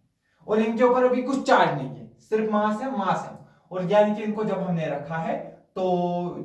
और इनके ऊपर अभी कुछ चार्ज नहीं है, सिर्फ मास है, मास है। और यानी कि इनको जब हमने रखा है तो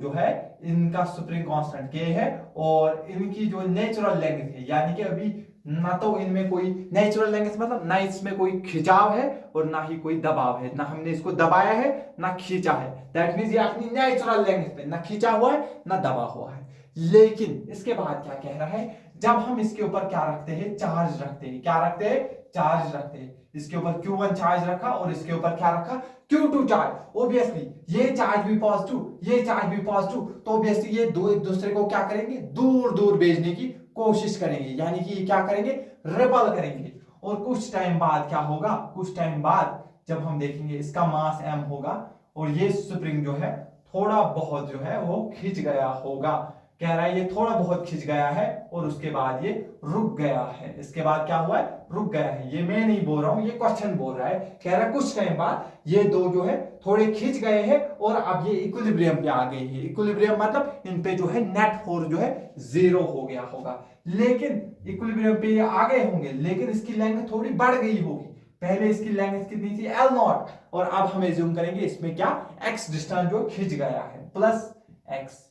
जो है इनका स्प्रिंग कांस्टेंट k है, और इनकी जो नेचुरल लेंथ है, यानी कि अभी ना तो इनमें कोई नेचुरल लेंथ मतलब ना इसमें कोई खिंचाव है और ना ही कोई दबाव है, ना हमने इसको दबाया है ना खींचा है। दैट मींस ये अपनी नेचुरल लेंथ पे ना खींचा हुआ है ना दबा हुआ है। लेकिन इसके बाद क्या कह रहा है, जब हम इसके ऊपर क्या रखते हैं, चार्ज रखते हैं, क्या रखते हैं, चार्ज रखते हैं। इसके ऊपर Q1 चार्ज रखा और इसके ऊपर क्या रखा, Q2 चार्ज। ऑब्वियसली ये चार्ज भी पॉजिटिव, ये चार्ज भी पॉजिटिव, तो ऑब्वियसली ये दो एक दूसरे को क्या करेंगे, दूर दूर भेजने की कोशिश करेंगे, यानी कि ये क्या करेंगे, रिपल करेंगे। और कुछ टाइम बाद क्या होगा, कुछ टाइम बाद जब हम देखेंगे इसका मास m होगा और ये स्प्रिंग जो है थोड़ा बहुत जो है वो खिंच गया होगा। कह रहा है ये थोड़ा बहुत खिंच गया है और उसके बाद ये रुक गया है। इसके बाद क्या हुआ है, रुक गया है। ये मैं नहीं बोल रहा हूं, ये क्वेश्चन बोल रहा है। कह रहा है कुछ टाइम बाद ये दो जो है थोड़े खिंच गए हैं और अब ये इक्विलिब्रियम पे आ गए हैं। इक्विलिब्रियम मतलब इन पे जो है नेट फोर्स जो है 0 हो गया होगा। लेकिन इक्विलिब्रियम पे ये आ गए होंगे, लेकिन इसकी लेंथ थोड़ी बढ़ गई होगी। पहले इसकी लेंथ कितनी थी, L0, और अब हम एज्यूम करेंगे इसमें क्या, x डिस्टेंस जो खिंच गया है प्लस x।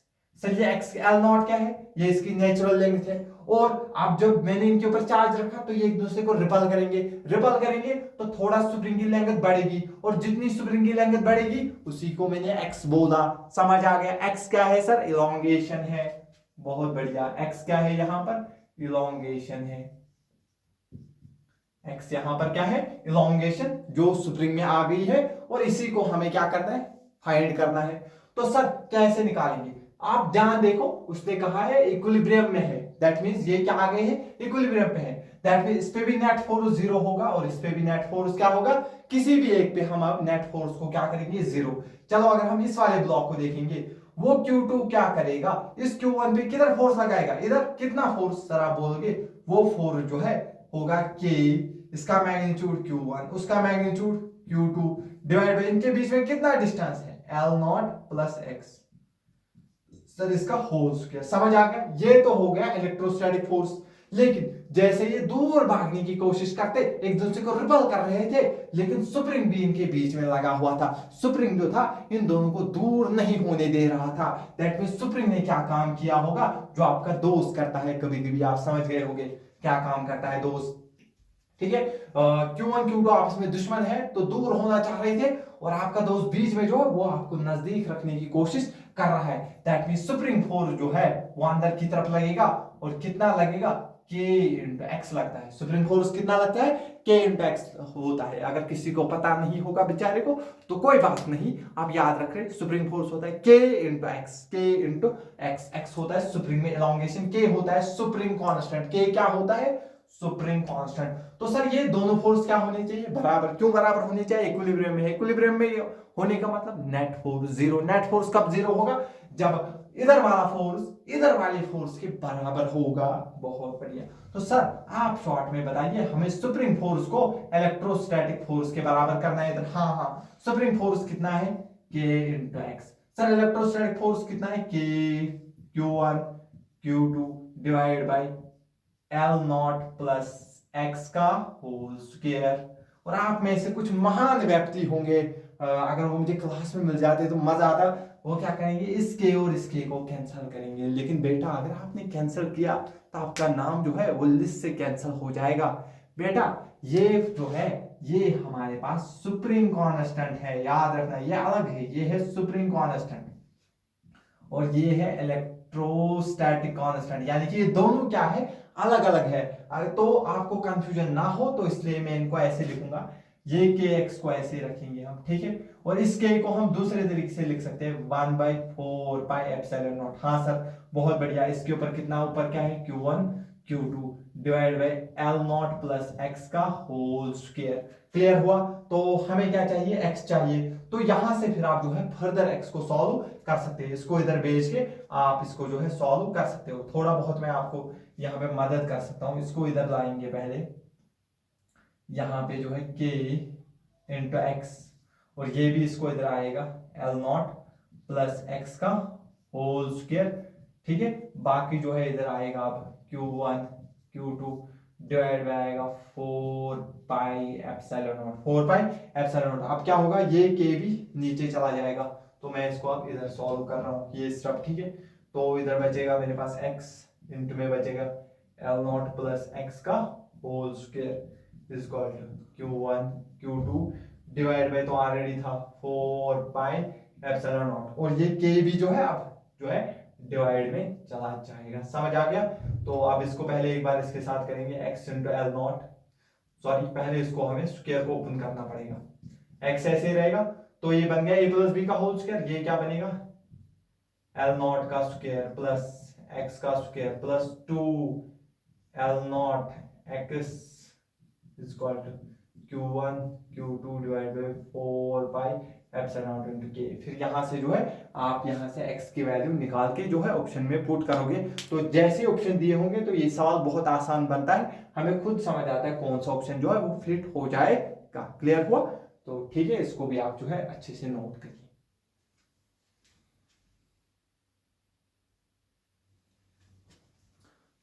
सर ये x L0 क्या है, ये इसकी नेचुरल लेंथ है। और अब जब मैंने इनके ऊपर चार्ज रखा तो ये एक दूसरे को रिपल करेंगे, रिपल करेंगे तो थोड़ा स्प्रिंग की लेंथ बढ़ेगी, और जितनी स्प्रिंग की लेंथ बढ़ेगी उसी को मैंने x बोला। समझ आ गया? x क्या है सर, इलोंगेशन है। बहुत बढ़िया, x क्या है यहां पर, इलोंगेशन है। x यहां पर क्या है, इलोंगेशन, जो स्प्रिंग में आ गई है, और इसी को हमें क्या करना है, फाइंड करना है। तो सर कैसे निकालेंगे, आप ध्यान देखो, उसने कहा है इक्विलिब्रियम में है, दैट मींस ये क्या आ गए हैं, इक्विलिब्रियम पे है। दैट मींस इस पे भी नेट फोर्स 0 होगा और इस पे भी नेट फोर्स क्या होगा, किसी भी एक पे हम अब नेट फोर्स को क्या करेंगे, 0। चलो अगर हम इस वाले ब्लॉक को देखेंगे, वो Q2 क्या करेगा, इस Q1 पे किधर फोर्स लगाएगा, इधर कितना फोर्स सर आप बोलोगे, वो फोर्स जो है होगा K, इसका मैग्नीट्यूड Q1, उसका मैग्नीट्यूड Q2, डिवाइड बाय इनके बीच में कितना डिस्टेंस है, L0 प्लस x, सर इसका होल स्क्वायर। समझ आ गया? ये तो हो गया इलेक्ट्रोस्टैटिक फोर्स। लेकिन जैसे ये दूर भागने की कोशिश करते, एक दूसरे को रिपल कर रहे थे, लेकिन स्प्रिंग भी इनके बीच में लगा हुआ था। स्प्रिंग जो था इन दोनों को दूर नहीं होने दे रहा था। दैट मींस स्प्रिंग ने क्या काम किया होगा, जो आपका दोस्त करता है, कभी कभी आप समझ गए होंगे क्या काम करता है दोस्त। ठीक है, Q1 Q2 आपस में दुश्मन है तो दूर होना चाह रहे थे, और आपका दोस्त बीच में जो है वो आपको नजदीक रखने की कोशिश कर रहा है। दैट मींस स्प्रिंग फोर्स जो है वो अंदर की तरफ लगेगा, और कितना लगेगा, के इंटू एक्स लगता है। सुप्रीम फोर्स कितना लगता है? के इंटू एक्स होता है। अगर किसी को पता नहीं होगा बेचारे को तो कोई बात नहीं, आप याद रख रहे, सुप्रीम फोर्स होता है के इंटू एक्स, के इंटू एक्स। एक्स होता है सुप्रीम में एलोंगेशन, के होता है सुप्रीम कांस्टेंट। के क्या होता है? Supreme constant. तो सर ये दोनों फोर्स क्या होने चाहिए? बराबर। क्यों बराबर होने चाहिए? इक्विलिब्रियम में। इक्विलिब्रियम में होने का मतलब net force zero. Net force कब जीरो होगा? जब इधर वाला फोर्स इधर वाले फोर्स के बराबर होगा। बहुत बढ़िया। तो सर आप शॉर्ट में बताइए, हमें सुप्रीम फोर्स को इलेक्ट्रोस्टैटिक फोर्स के बराबर करना है इधर। हाँ हाँ, सुप्रीम फोर्स कितना है? के into x. Sir electrostatic force कितना है? के Q1 Q2 divide by L not plus x का होल स्क्वायर। और आप में से कुछ महान व्यक्ति होंगे, अगर वो मुझे क्लास में मिल जाते तो मजा आता, वो क्या करेंगे, इसके और इसके को कैंसिल करेंगे। लेकिन बेटा अगर आपने कैंसिल किया तो आपका नाम जो है वो लिस्ट से कैंसिल हो जाएगा। बेटा ये जो है ये हमारे पास सुप्रीम कांस्टेंट है, याद रखना, ये अलग है, ये है सुप्रीम कांस्टेंट और ये है इलेक्ट्रोस्टैटिक कांस्टेंट। यानी कि ये दोनों क्या है? अलग अलग है। तो आपको कंफ्यूजन ना हो तो इसलिए मैं इनको ऐसे लिखूंगा, ये के एक्स को ऐसे रखेंगे हम, ठीक है। और इस के को हम दूसरे तरीके से लिख सकते हैं 1/4 पाई एप्सिलॉन नॉट। हाँ सर बहुत बढ़िया। इसके ऊपर कितना, ऊपर क्या है? Q1 Q2 divide by L not plus x का होल स्क्वायर। क्लियर हुआ? तो हमें क्या चाहिए? x चाहिए। तो यहां से फिर आप जो है फर्दर x को सॉल्व कर सकते हैं। इसको इधर भेज के आप इसको जो है सॉल्व कर सकते हो। थोड़ा बहुत मैं आपको यहाँ पे मदद कर सकता हूँ। इसको इधर लाएंगे पहले, यहाँ पे जो है k इंटू एक्स, और ये भी इसको इधर आएगा L नॉट प्लस एक्स का होल स्क्वायर, ठीक है। बाकी जो है इधर आएगा अब Q1 Q2 डिवाइड बाय आएगा 4 pi epsilon not. 4 pi epsilon not. अब क्या होगा? ये के भी नीचे चला जाएगा। तो मैं इसको अब इधर सॉल्व कर रहा हूँ ये स्टेप, ठीक है। तो इधर बचेगा मेरे पास x इंटू में बचेगा L नॉट प्लस एक्स का whole square is equal to Q1 Q2 divide by, तो ऑलरेडी था 4 पाई एप्सिलॉन नॉट। और ये के भी जो है अब जो है डिवाइड में चला जाएगा। समझ आ गया? तो अब इसको पहले एक बार इसके साथ करेंगे, x into L not, sorry पहले इसको हमें स्क्वायर को ओपन करना पड़ेगा। x ऐसे रहेगा तो ये बन गया a प्लस बी का होल स्क्वायर। ये क्या बनेगा? एल नॉट का स्क्वायर प्लस x का square plus 2 L not x is equal to Q1 Q2 divide by 4 pi epsilon into के। फिर यहाँ से जो है आप यहाँ से x की वैल्यू निकाल के जो है ऑप्शन में पुट करोगे। तो जैसे ऑप्शन दिए होंगे तो ये सवाल बहुत आसान बनता है, हमें खुद समझ आता है कौन सा ऑप्शन जो है वो फिट हो जाएगा। क्लियर हुआ? तो ठीक है, इसको भी आप जो है अच्छे से नोट करिए।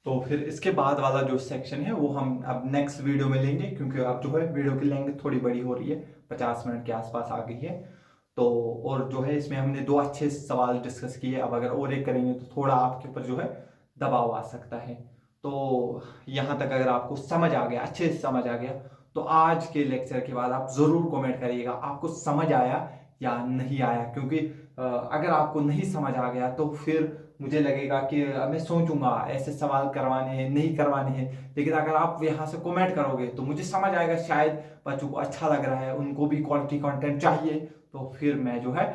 तो फिर इसके बाद वाला जो सेक्शन है वो हम अब नेक्स्ट वीडियो में लेंगे, क्योंकि अब जो है वीडियो की लेंथ थोड़ी बड़ी हो रही है, 50 मिनट के आसपास आ गई है। तो और जो है इसमें हमने 2 अच्छे सवाल डिस्कस किए। अब अगर और एक करेंगे तो थोड़ा आपके ऊपर जो है दबाव आ सकता है। तो यहाँ तक अगर आपको समझ आ गया, अच्छे से समझ आ गया, तो आज के लेक्चर के बाद आप जरूर कमेंट करिएगा आपको समझ आया या नहीं आया। क्योंकि अगर आपको नहीं समझ आ गया तो फिर मुझे लगेगा कि मैं सोचूंगा ऐसे सवाल करवाने हैं नहीं करवाने हैं। लेकिन अगर आप यहाँ से कमेंट करोगे तो मुझे समझ आएगा शायद बच्चों को अच्छा लग रहा है, उनको भी क्वालिटी कंटेंट चाहिए, तो फिर मैं जो है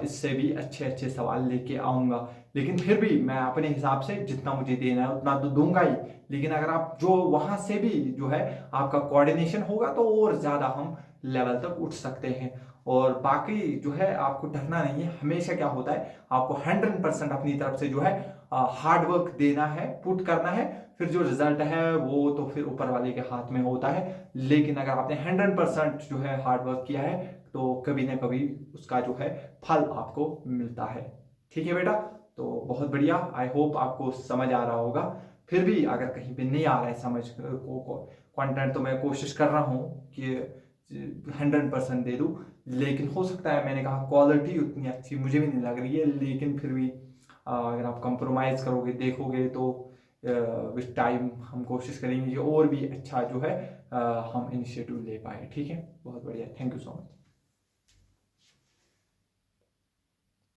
इससे भी अच्छे अच्छे सवाल लेके आऊँगा। लेकिन फिर भी मैं अपने हिसाब से जितना मुझे देना है उतना तो दूंगा ही। लेकिन अगर आप जो वहाँ से भी जो है आपका कोऑर्डिनेशन होगा तो और ज़्यादा हम लेवल तक उठ सकते हैं। और बाकी जो है आपको डरना नहीं है। हमेशा क्या होता है, आपको 100% अपनी तरफ से जो है हार्ड वर्क देना है, पुट करना है। फिर जो रिजल्ट है वो तो फिर ऊपर वाले के हाथ में होता है। लेकिन अगर आपने 100% जो है हार्ड वर्क किया है तो कभी ना कभी उसका जो है फल आपको मिलता है। ठीक है बेटा? तो बहुत बढ़िया, आई होप आपको समझ आ रहा होगा। फिर भी अगर कहीं पे नहीं आ रहा है समझ को कंटेंट, तो मैं कोशिश कर रहा हूँ कि 100% दे दूँ। लेकिन हो सकता है, मैंने कहा क्वालिटी उतनी अच्छी मुझे भी नहीं लग रही है, लेकिन फिर भी अगर आप कंप्रोमाइज़ करोगे देखोगे तो विद टाइम हम कोशिश करेंगे कि और भी अच्छा जो है हम इनिशिएटिव ले पाए। ठीक है? बहुत बढ़िया, थैंक यू सो मच।